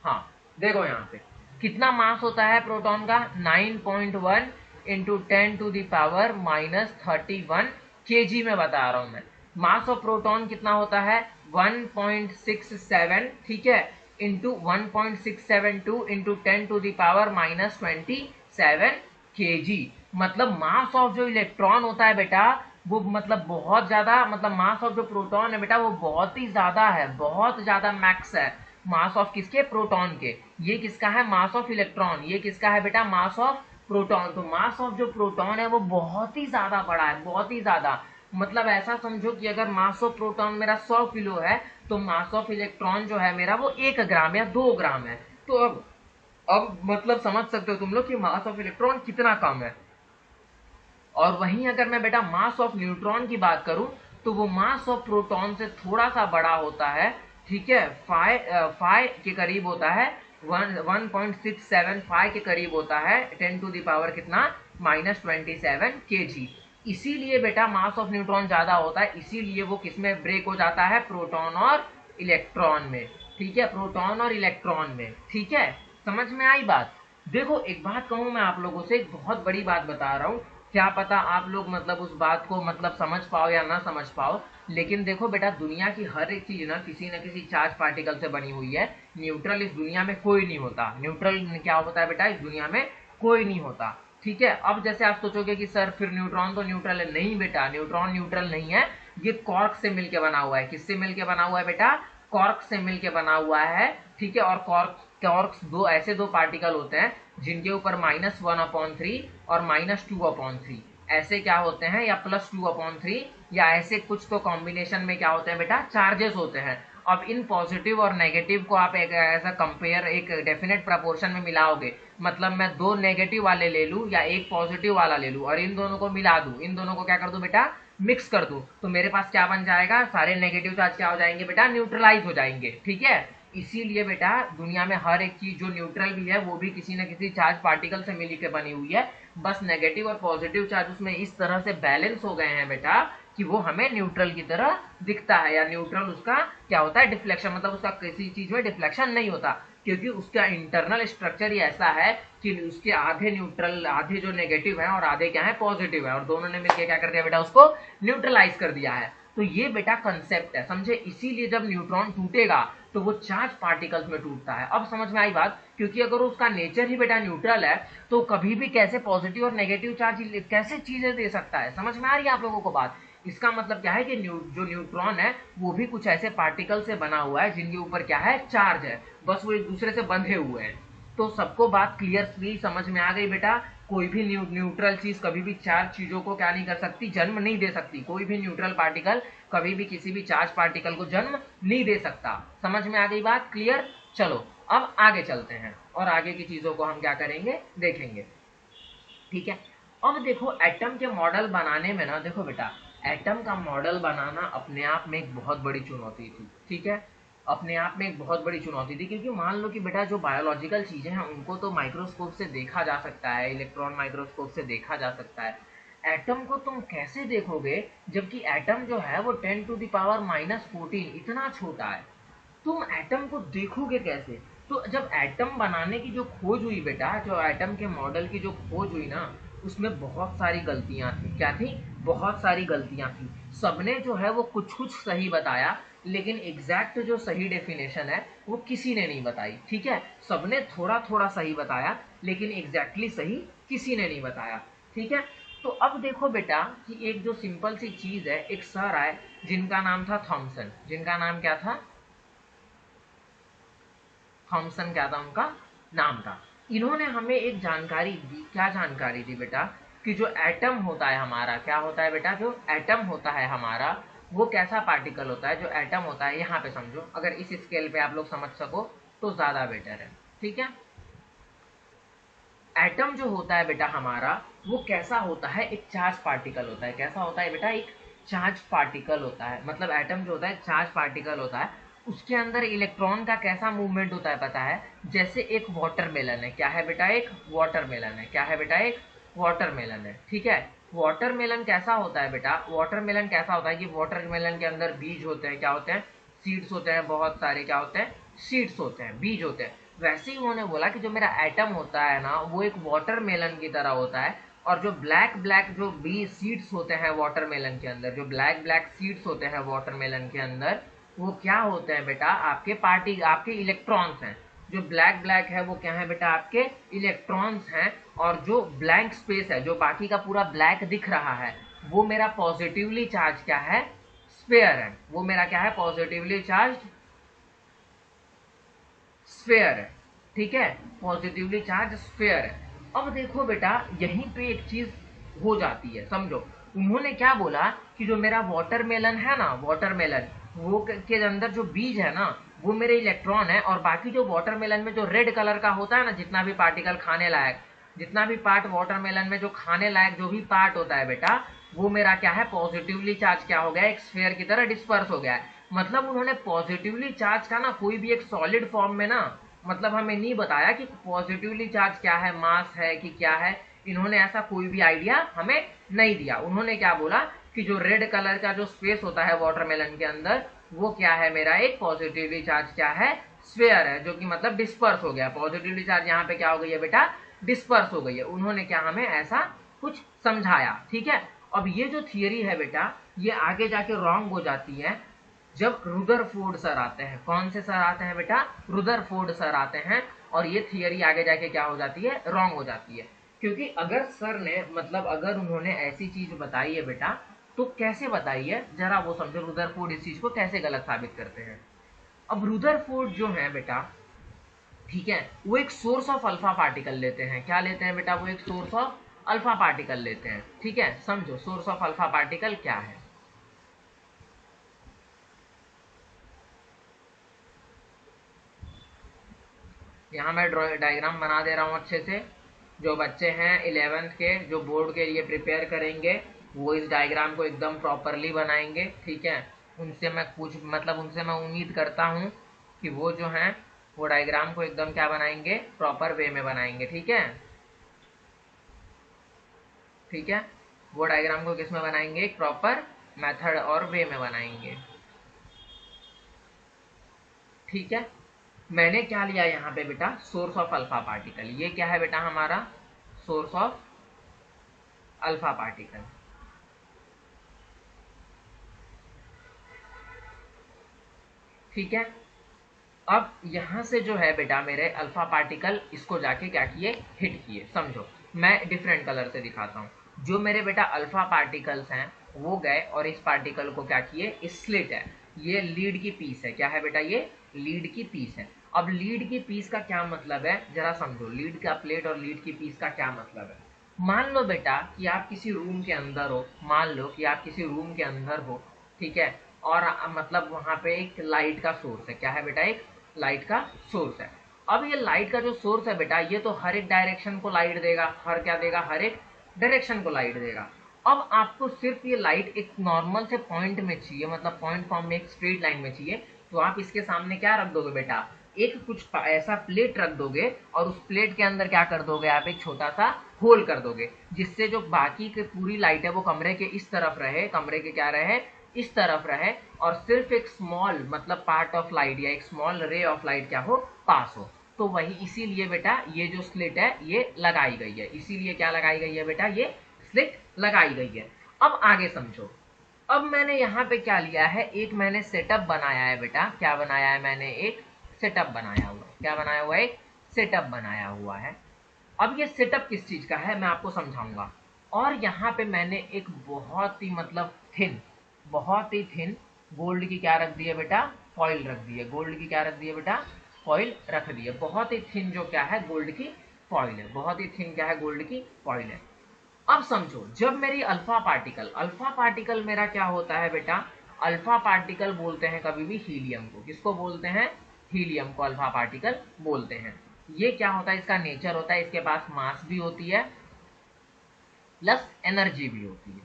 हाँ देखो यहाँ पे कितना मास होता है प्रोटॉन का, 9.1 into 10 to the power -31 kg में बता रहा हूं मैं। मास ऑफ प्रोटॉन कितना होता है, 1.67, ठीक है, into 1.672 into 10 to the power -27 kg। मतलब मास ऑफ जो इलेक्ट्रॉन होता है बेटा वो मतलब बहुत ज्यादा, मतलब मास ऑफ जो प्रोटॉन है बेटा वो बहुत ही ज्यादा है, बहुत ज्यादा मैक्स है मास ऑफ किसके, प्रोटॉन के। ये किसका है, मास ऑफ इलेक्ट्रॉन, ये किसका है बेटा, मास ऑफ प्रोटॉन। तो मास ऑफ जो प्रोटॉन है वो बहुत ही ज्यादा बड़ा है, बहुत ही ज्यादा, मतलब ऐसा समझो कि अगर मास ऑफ प्रोटॉन मेरा 100 किलो है तो मास ऑफ इलेक्ट्रॉन जो है मेरा वो 1 ग्राम या 2 ग्राम है। तो अब मतलब समझ सकते हो तुम लोग कि मास ऑफ इलेक्ट्रॉन कितना कम है। और वहीं अगर मैं बेटा मास ऑफ न्यूट्रॉन की बात करूं तो वो मास ऑफ प्रोटॉन से थोड़ा सा बड़ा होता है, ठीक है, फाइव के करीब होता है, 1.675 के करीब होता है, 10 टू द पावर कितना -27 kg। इसीलिए बेटा मास ऑफ न्यूट्रॉन ज्यादा होता है, इसीलिए वो किसमें ब्रेक हो जाता है, प्रोटॉन और इलेक्ट्रॉन में, ठीक है, प्रोटॉन और इलेक्ट्रॉन में, ठीक है, समझ में आई बात। देखो एक बात कहूं मैं आप लोगों से, एक बहुत बड़ी बात बता रहा हूं, क्या पता आप लोग मतलब उस बात को मतलब समझ पाओ या ना समझ पाओ, लेकिन देखो बेटा दुनिया की हर एक चीज ना किसी चार्ज पार्टिकल से बनी हुई है। न्यूट्रल इस दुनिया में कोई नहीं होता, न्यूट्रल क्या होता है बेटा, इस दुनिया में कोई नहीं होता, ठीक है। अब जैसे आप सोचोगे कि सर फिर न्यूट्रॉन तो न्यूट्रल है, नहीं बेटा न्यूट्रॉन न्यूट्रल नहीं है, ये कॉर्क से मिलकर बना हुआ है। किससे मिलकर बना हुआ है बेटा, कॉर्क से मिलकर बना हुआ है, ठीक है। और कॉर्क्स दो पार्टिकल होते हैं जिनके ऊपर -1/3 और -2/3 ऐसे क्या होते हैं, या +2/3 या ऐसे कुछ तो कॉम्बिनेशन में क्या होते हैं बेटा, चार्जेस होते हैं। अब इन पॉजिटिव और नेगेटिव को आप एक ऐसा कंपेयर एक डेफिनेट प्रपोर्शन में मिलाओगे, मतलब मैं 2 नेगेटिव वाले ले लूं या एक पॉजिटिव वाला ले लूं और इन दोनों को मिला दूं, इन दोनों को क्या कर दूं बेटा, मिक्स कर दूं, तो मेरे पास क्या बन जाएगा, सारे नेगेटिव चार्ज क्या हो जाएंगे बेटा, न्यूट्रलाइज हो जाएंगे, ठीक है। इसीलिए बेटा दुनिया में हर एक चीज जो न्यूट्रल भी है वो भी किसी न किसी चार्ज पार्टिकल से मिलकर बनी हुई है, बस नेगेटिव और पॉजिटिव चार्ज उसमें इस तरह से बैलेंस हो गए हैं बेटा कि वो हमें न्यूट्रल की तरह दिखता है, या न्यूट्रल उसका क्या होता है, डिफ्लेक्शन, मतलब उसका किसी चीज में डिफ्लेक्शन नहीं होता, क्योंकि उसका इंटरनल स्ट्रक्चर ही ऐसा है कि उसके आधे न्यूट्रल, आधे जो नेगेटिव है और आधे क्या है, पॉजिटिव है, और दोनों ने मिलकर क्या कर दिया बेटा, उसको न्यूट्रलाइज कर दिया है। तो ये बेटा कंसेप्ट है, समझे। इसीलिए जब न्यूट्रॉन टूटेगा तो वो चार्ज पार्टिकल्स में टूटता है। अब समझ में आई बात, क्योंकि अगर उसका नेचर ही बेटा न्यूट्रल है तो कभी भी कैसे पॉजिटिव और नेगेटिव चार्ज कैसे चीजें दे सकता है, समझ में आ रही है आप लोगों को बात। इसका मतलब क्या है कि जो न्यूट्रॉन है वो भी कुछ ऐसे पार्टिकल से बना हुआ है जिनके ऊपर क्या है, चार्ज है, बस वो एक दूसरे से बंधे हुए हैं। तो सबको बात क्लियरली समझ में आ गई बेटा। कोई भी न्यूट्रल चीज कभी भी चार चीजों को क्या नहीं कर सकती, जन्म नहीं दे सकती। कोई भी न्यूट्रल पार्टिकल कभी भी किसी भी चार्ज पार्टिकल को जन्म नहीं दे सकता। समझ में आ गई बात, क्लियर। चलो अब आगे चलते हैं और आगे की चीजों को हम क्या करेंगे, देखेंगे, ठीक है। अब देखो एटम के मॉडल बनाने में ना, देखो बेटा एटम का मॉडल बनाना अपने आप में एक बहुत बड़ी चुनौती थी, ठीक है, अपने आप में एक बहुत बड़ी चुनौती थी। क्योंकि मान लो कि बेटा जो बायोलॉजिकल चीजें हैं उनको तो माइक्रोस्कोप से देखा जा सकता है, इलेक्ट्रॉन माइक्रोस्कोप से देखा जा सकता है, एटम को तुम कैसे देखोगे जबकि एटम जो है वो 10 टू द पावर -14 इतना छोटा है, तुम एटम को देखोगे कैसे। तो जब एटम बनाने की जो खोज हुई बेटा, जो एटम के मॉडल की जो खोज हुई ना, उसमें बहुत सारी गलतियां थी। क्या थी, बहुत सारी गलतियां थी। सबने जो है वो कुछ कुछ सही बताया, लेकिन एग्जैक्ट जो सही डेफिनेशन है वो किसी ने नहीं बताई, ठीक है। सबने थोड़ा थोड़ा सही बताया लेकिन एग्जैक्टली सही किसी ने नहीं बताया, ठीक है। तो अब देखो बेटा कि एक जो सिंपल सी चीज है, एक सर आए जिनका नाम था थॉमसन, जिनका नाम क्या था, थॉमसन क्या था उनका नाम था। इन्होंने हमें एक जानकारी दी, क्या जानकारी दी बेटा, कि जो एटम होता है हमारा, क्या होता है बेटा, जो एटम होता है हमारा वो कैसा पार्टिकल होता है। जो एटम होता है, यहाँ पे समझो, अगर इस स्केल पे आप लोग समझ सको तो ज्यादा बेटर है, ठीक है। एटम जो होता है बेटा हमारा वो कैसा होता है, एक चार्ज पार्टिकल होता है। कैसा होता है बेटा, एक चार्ज पार्टिकल होता है। मतलब एटम जो होता है चार्ज पार्टिकल होता है, उसके अंदर इलेक्ट्रॉन का कैसा मूवमेंट होता है पता है, जैसे एक वाटरमेलन है। क्या है बेटा, एक वाटरमेलन है। क्या है बेटा, एक वाटरमेलन है, ठीक है। वाटरमेलन कैसा होता है बेटा, वाटरमेलन कैसा होता है कि वाटरमेलन के अंदर बीज होते हैं, क्या होते हैं, सीड्स होते हैं, बहुत सारे क्या होते हैं, सीड्स होते हैं, बीज होते हैं। वैसे ही उन्होंने बोला कि जो मेरा एटम होता है ना वो एक वाटरमेलन की तरह होता है, और जो ब्लैक ब्लैक जो बी सीड्स होते हैं वाटरमेलन के अंदर, जो ब्लैक ब्लैक सीड्स होते हैं वाटरमेलन के अंदर, वो क्या होते हैं बेटा, आपके इलेक्ट्रॉन्स हैं। जो ब्लैक ब्लैक है वो क्या है बेटा, आपके इलेक्ट्रॉन्स हैं। और जो ब्लैंक स्पेस है, जो बाकी का पूरा ब्लैक दिख रहा है, वो मेरा पॉजिटिवली चार्ज क्या है, स्फेयर है। वो मेरा क्या है, पॉजिटिवली चार्ज स्फेयर है, ठीक है, पॉजिटिवली चार्ज स्फेयर है। अब देखो बेटा यहीं पे एक चीज हो जाती है, समझो। उन्होंने क्या बोला कि जो मेरा वाटरमेलन है ना, वाटरमेलन वो के अंदर जो बीज है ना वो मेरे इलेक्ट्रॉन है, और बाकी जो वाटरमेलन में जो रेड कलर का होता है ना, जितना भी पार्टिकल खाने लायक, जितना भी पार्ट वाटरमेलन में जो खाने लायक जो भी पार्ट होता है बेटा, वो मेरा क्या है, पॉजिटिवली चार्ज क्या हो गया, एक स्फीयर की तरह डिस्पर्स हो गया है। मतलब उन्होंने पॉजिटिवली चार्ज का ना कोई भी एक सॉलिड फॉर्म में ना, मतलब हमें नहीं बताया कि पॉजिटिवली चार्ज क्या है, मास है कि क्या है, इन्होंने ऐसा कोई भी आइडिया हमें नहीं दिया। उन्होंने क्या बोला कि जो रेड कलर का जो स्पेस होता है वाटरमेलन के अंदर, वो क्या है, मेरा एक पॉजिटिवली चार्ज क्या है, स्फीयर है, जो कि मतलब डिस्पर्स हो गया। पॉजिटिवली चार्ज यहाँ पे क्या हो गई है बेटा, डिस्पर्स हो गई है। उन्होंने क्या हमें ऐसा कुछ समझाया, ठीक है। अब ये जो थियरी है बेटा, ये आगे जाके रॉन्ग हो जाती है जब रुदरफोर्ड सर आते हैं। कौन से सर आते हैं बेटा, रुदरफोर्ड सर आते हैं, और ये थियरी आगे जाके क्या हो जाती है, रॉन्ग हो जाती है। क्योंकि अगर सर ने मतलब अगर उन्होंने ऐसी चीज बताई है बेटा, तो कैसे बताई है जरा वो समझो, रुदरफोर्ड इस चीज को कैसे गलत साबित करते हैं। अब रुदरफोर्ड जो है बेटा, ठीक है, वो एक सोर्स ऑफ अल्फा पार्टिकल लेते हैं। क्या लेते हैं बेटा, वो एक सोर्स ऑफ अल्फा पार्टिकल लेते हैं, ठीक है। समझो सोर्स ऑफ अल्फा पार्टिकल क्या है। यहाँ मैं डायग्राम बना दे रहा हूँ अच्छे से। जो बच्चे हैं 11th के, जो बोर्ड के लिए प्रिपेयर करेंगे, वो इस डायग्राम को एकदम प्रॉपरली बनाएंगे, ठीक है। उनसे मैं कुछ मतलब उनसे मैं उम्मीद करता हूँ कि वो जो हैं वो डायग्राम को एकदम क्या बनाएंगे, प्रॉपर वे में बनाएंगे, ठीक है। ठीक है, वो डायग्राम को किस में बनाएंगे, एक प्रॉपर मेथड और वे में बनाएंगे, ठीक है। मैंने क्या लिया यहाँ पे बेटा, सोर्स ऑफ अल्फा पार्टिकल। ये क्या है बेटा हमारा सोर्स ऑफ अल्फा पार्टिकल, ठीक है। अब यहां से जो है बेटा मेरे अल्फा पार्टिकल, इसको जाके क्या किए, हिट किए। समझो मैं डिफरेंट कलर से दिखाता हूँ। जो मेरे बेटा अल्फा पार्टिकल्स हैं वो गए और इस पार्टिकल को क्या किए, स्लिट है, ये लीड की पीस है। क्या है बेटा, ये लीड की पीस है। अब लीड की पीस का क्या मतलब है, जरा समझो। लीड का प्लेट और लीड की पीस का क्या मतलब है। मान लो बेटा कि आप किसी रूम के अंदर हो, मान लो कि आप किसी रूम के अंदर हो, ठीक है, और मतलब वहां पे एक लाइट का सोर्स है। क्या है बेटा, एक लाइट का सोर्स है। अब ये लाइट का जो सोर्स है बेटा, ये तो हर एक डायरेक्शन को लाइट देगा, हर क्या देगा, हर एक डायरेक्शन को लाइट देगा। अब आपको सिर्फ ये लाइट एक नॉर्मल से पॉइंट में चाहिए, मतलब पॉइंट फॉर्म में एक स्ट्रेट लाइन में चाहिए, तो आप इसके सामने क्या रख दोगे बेटा, एक कुछ ऐसा प्लेट रख दोगे, और उस प्लेट के अंदर क्या कर दोगे आप, एक छोटा सा होल कर दोगे, जिससे जो बाकी की पूरी लाइट है वो कमरे के इस तरफ रहे, कमरे के क्या रहे, इस तरफ रहे, और सिर्फ एक स्मॉल मतलब पार्ट ऑफ लाइट या एक स्मॉल रे ऑफ लाइट क्या हो, पास हो। तो वही इसीलिए बेटा ये जो स्लिट है ये लगाई गई है, इसीलिए क्या लगाई गई है बेटा, ये स्लिट लगाई गई है। अब आगे समझो। अब मैंने यहाँ पे क्या लिया है, एक मैंने सेटअप बनाया है बेटा। क्या बनाया है मैंने, एक सेटअप बनाया हुआ। क्या बनाया हुआ है, एक सेटअप बनाया हुआ है। अब ये सेटअप किस चीज का है मैं आपको समझाऊंगा। और यहाँ पे मैंने एक बहुत ही मतलब थिन, बहुत ही थिन गोल्ड की क्या रख दी है बेटा, फॉइल रख दी है। गोल्ड की क्या रख दी है बेटा, फॉइल रख दी है। बहुत ही थिन जो क्या है, गोल्ड की फॉइल है। बहुत ही थिन क्या है, गोल्ड की फॉइल है। अब समझो, जब मेरी अल्फा पार्टिकल मेरा क्या होता है बेटा, अल्फा पार्टिकल बोलते हैं कभी भी हीलियम को। किसको बोलते हैं, हीलियम को अल्फा पार्टिकल बोलते हैं। ये क्या होता है, इसका नेचर होता है, इसके पास मास भी होती है प्लस एनर्जी भी होती है।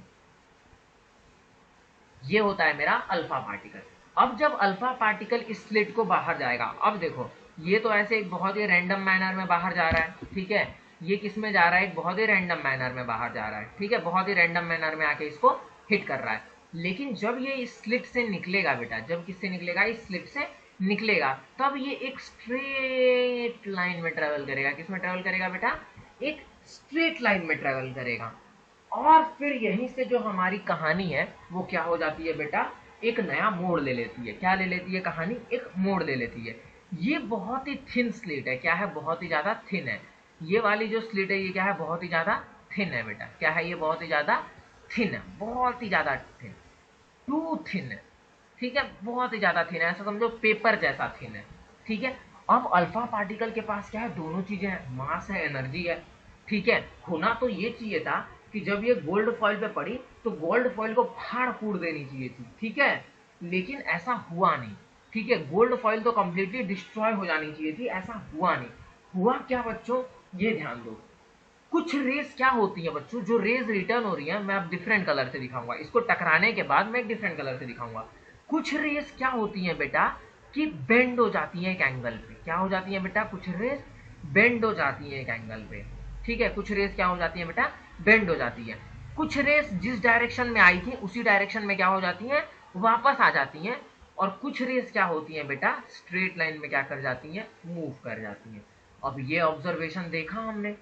ये होता है मेरा अल्फा पार्टिकल। अब जब अल्फा पार्टिकल इस स्लिट को बाहर जाएगा, अब देखो ये तो ऐसे एक बहुत ही रैंडम मैनर में बाहर जा रहा है, ठीक है। ये किस में जा रहा है, एक बहुत ही रैंडम मैनर में बाहर जा रहा है, ठीक है, बहुत ही रैंडम मैनर में आके इसको हिट कर रहा है। लेकिन जब ये इस स्लिट से निकलेगा बेटा, जब किससे निकलेगा, इस स्लिट से निकलेगा, तब ये एक स्ट्रेट लाइन में ट्रेवल करेगा। किस में ट्रेवल करेगा बेटा, एक स्ट्रेट लाइन में ट्रेवल करेगा। और फिर यहीं से जो हमारी कहानी है वो क्या हो जाती है बेटा, एक नया मोड़ ले लेती है। क्या ले लेती है कहानी, एक मोड़ ले लेती है। ये बहुत ही थिन स्लिट है। क्या है, बहुत ही ज्यादा थिन है। ये वाली जो स्लिट है ये क्या है, बहुत ही ज्यादा थिन है बेटा। क्या है, ये बहुत ही ज्यादा थिन है, बहुत ही ज्यादा थिन, टू थिन है, ठीक है, बहुत ही ज्यादा थिन है। ऐसा समझो पेपर जैसा थिन है, ठीक है। अब अल्फा पार्टिकल के पास क्या है, दोनों चीजें हैं, मास है, एनर्जी है, ठीक है। होना तो ये चाहिए था कि जब ये गोल्ड फॉइल पे पड़ी तो गोल्ड फॉइल को फाड़ फूड़ देनी चाहिए थी, ठीक है, लेकिन ऐसा हुआ नहीं, ठीक है, गोल्ड फॉइल तो कंप्लीटली डिस्ट्रॉय हो जानी चाहिए थी, ऐसा हुआ नहीं। हुआ क्या बच्चों, ये ध्यान दो। कुछ रेस क्या होती है बच्चों, जो रेज रिटर्न हो रही है, मैं अब डिफरेंट कलर से दिखाऊंगा, इसको टकराने के बाद मैं एक डिफरेंट कलर से दिखाऊंगा। कुछ रेस क्या होती है बेटा कि बेंड हो जाती है एक एंगल पे। क्या हो जाती है बेटा, कुछ रेस बेंड हो जाती है एक एंगल पे, ठीक है, कुछ रेस क्या हो जाती है बेटा, बेंड हो जाती है। कुछ रेस जिस डायरेक्शन में आई थी उसी डायरेक्शन में क्या हो जाती है, वापस आ जाती हैं। और कुछ रेस क्या होती है बेटा, स्ट्रेट लाइन में क्या कर जाती है, मूव कर जाती है। अब ये ऑब्जर्वेशन देखा हमने,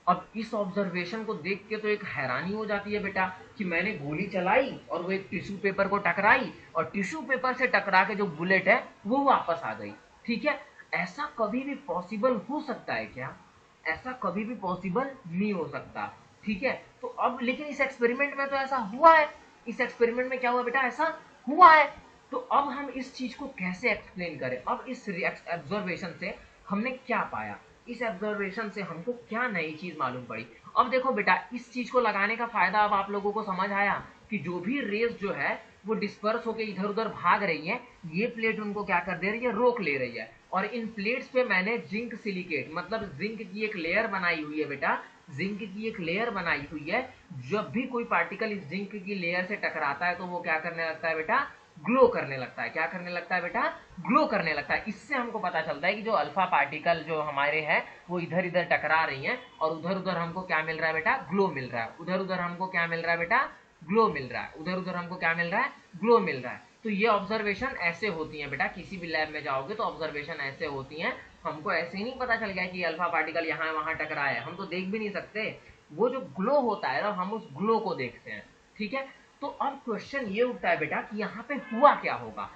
अब इस ऑब्जर्वेशन को देख के तो एक हैरानी हो जाती है बेटा कि मैंने गोली चलाई और वो एक टिश्यू पेपर को टकराई और टिश्यू पेपर से टकरा के जो बुलेट है वो वापस आ गई, ठीक है। ऐसा कभी भी पॉसिबल हो सकता है क्या, ऐसा कभी भी पॉसिबल नहीं हो सकता, ठीक है। तो अब लेकिन इस एक्सपेरिमेंट में तो ऐसा हुआ है, इस एक्सपेरिमेंट में क्या हुआ बेटा, ऐसा हुआ है। तो अब हम इस चीज को कैसे एक्सप्लेन करें, अब इस ऑब्जर्वेशन से हमने क्या पाया, इस ऑब्जर्वेशन से हमको क्या नई चीज मालूम पड़ी। अब देखो बेटा, इस चीज को लगाने का फायदा अब आप लोगों को समझ आया कि जो भी रेस जो है वो डिस्पर्स होकर इधर उधर भाग रही है, ये प्लेट उनको क्या कर दे रही है, रोक ले रही है। और इन प्लेट्स पे मैंने जिंक सिलिकेट मतलब जिंक की एक लेयर बनाई हुई है बेटा, जिंक की एक लेयर बनाई हुई है। जब भी कोई पार्टिकल इस जिंक की लेयर से टकराता है तो वो क्या करने लगता है बेटा, ग्लो करने लगता है। क्या करने लगता है बेटा, ग्लो करने लगता है। इससे हमको पता चलता है कि जो अल्फा पार्टिकल जो हमारे हैं वो इधर इधर टकरा रही हैं और उधर उधर हमको क्या मिल रहा है बेटा, ग्लो मिल रहा है। उधर उधर हमको क्या मिल रहा है बेटा, ग्लो मिल रहा है। उधर उधर हमको क्या मिल रहा है, ग्लो मिल रहा है। तो ये ऑब्जर्वेशन ऐसे होती है बेटा, किसी भी लैब में जाओगे तो ऑब्जर्वेशन ऐसे होती हैं। हमको ऐसे ही नहीं पता चल गया कि अल्फा पार्टिकल यहाँ वहां टकराया है, हम तो देख भी नहीं सकते। वो जो ग्लो होता है ना, हम उस ग्लो को देखते हैं, ठीक है। तो अब क्वेश्चन ये उठता है बेटा कि यहाँ पे हुआ क्या होगा,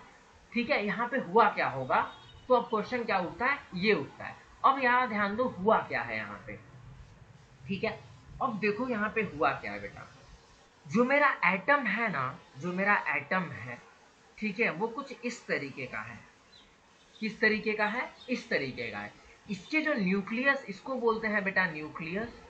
ठीक है, यहाँ पे हुआ क्या होगा। तो अब क्वेश्चन क्या उठता है, ये उठता है। अब यहाँ ध्यान दो हुआ क्या है यहाँ पे, ठीक है। अब देखो यहाँ पे हुआ क्या है बेटा, जो मेरा एटम है ना, जो मेरा एटम है, ठीक है, वो कुछ इस तरीके का है। किस तरीके का है, इस तरीके का है। इसके जो न्यूक्लियस, इसको बोलते हैं बेटा न्यूक्लियस,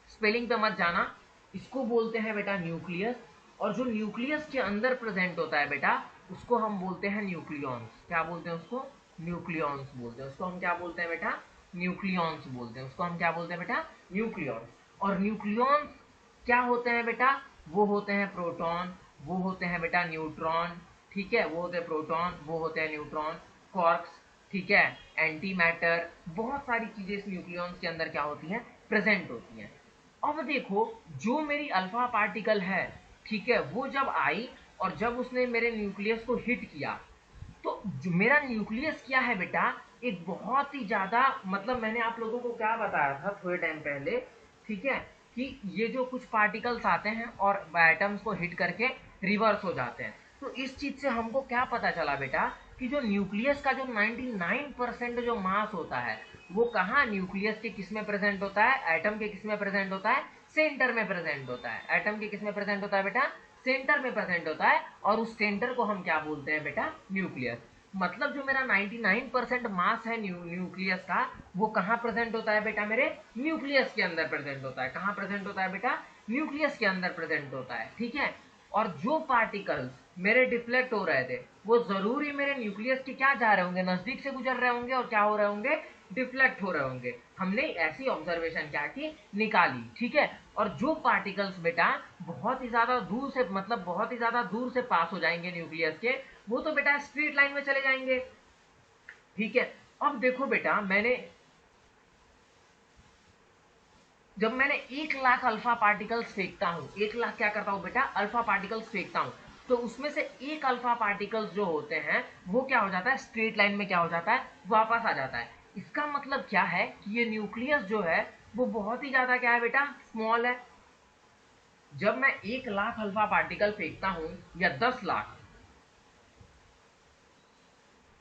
स्पेलिंग पे मत जाना, इसको बोलते हैं बेटा न्यूक्लियस। और जो न्यूक्लियस के अंदर प्रेजेंट होता है बेटा उसको हम बोलते हैं न्यूक्लियॉन्स। क्या बोलते हैं उसको, न्यूक्लियॉन्स बोलते हैं उसको। हम क्या बोलते हैं बेटा, न्यूक्लियॉन्स बोलते हैं उसको। हम क्या बोलते हैं बेटा, न्यूक्लियॉन्स। और न्यूक्लियॉन्स क्या होते हैं बेटा, वो होते हैं प्रोटॉन, वो होते हैं बेटा न्यूट्रॉन, ठीक है, वो होते हैं प्रोटॉन, वो होते हैं न्यूट्रॉन, क्वार्क्स, ठीक है, एंटी मैटर, बहुत सारी चीजें इस न्यूक्लियॉन्स के अंदर क्या होती हैं, प्रेजेंट होती हैं। अब देखो जो मेरी अल्फा पार्टिकल है, ठीक है, वो जब आई और जब उसने मेरे न्यूक्लियस को हिट किया, तो जो मेरा न्यूक्लियस क्या है बेटा, एक बहुत ही ज्यादा, मतलब मैंने आप लोगों को क्या बताया था थोड़े टाइम पहले, ठीक है, कि ये जो कुछ पार्टिकल्स आते हैं और एटम्स को हिट करके रिवर्स हो जाते हैं। तो इस चीज से हमको क्या पता चला बेटा कि जो न्यूक्लियस का जो 99% जो मास होता है वो कहाँ, न्यूक्लियस के किस में प्रेजेंट होता है, एटम के किस में प्रेजेंट होता है, सेंटर में प्रेजेंट होता है। एटम के किस में प्रेजेंट होता है बेटा, सेंटर में प्रेजेंट होता है। और उस सेंटर को हम क्या बोलते हैं बेटा, न्यूक्लियस। मतलब जो मेरा 99% मास है न्यूक्लियस का, वो कहाँ प्रेजेंट होता है बेटा, मेरे न्यूक्लियस के अंदर प्रेजेंट होता है। कहाँ प्रेजेंट होता है बेटा, न्यूक्लियस के अंदर प्रेजेंट होता है, ठीक है। और जो पार्टिकल्स मेरे डिफ्लेक्ट हो रहे थे वो जरूरी मेरे न्यूक्लियस के क्या जा रहे होंगे, नजदीक से गुजर रहे होंगे और क्या हो रहे होंगे, डिफ्लेक्ट हो रहे होंगे। हमने ऐसी ऑब्जर्वेशन क्या की, निकाली, ठीक है। और जो पार्टिकल्स बेटा बहुत ही ज्यादा दूर से, मतलब बहुत ही ज्यादा दूर से पास हो जाएंगे न्यूक्लियस के, वो तो बेटा स्ट्रेट लाइन में चले जाएंगे, ठीक है। अब देखो बेटा जब मैंने 1 लाख अल्फा पार्टिकल्स फेंकता हूं, 1 लाख क्या करता हूं बेटा, अल्फा पार्टिकल्स फेंकता हूं, तो उसमें से एक अल्फा पार्टिकल्स जो होते हैं वो क्या हो जाता है, स्ट्रेट लाइन में क्या हो जाता है, वापस आ जाता है। इसका मतलब क्या है कि ये न्यूक्लियस जो है वो बहुत ही ज्यादा क्या है बेटा, स्मॉल है। जब मैं 1 लाख अल्फा पार्टिकल फेंकता हूं या 10 लाख,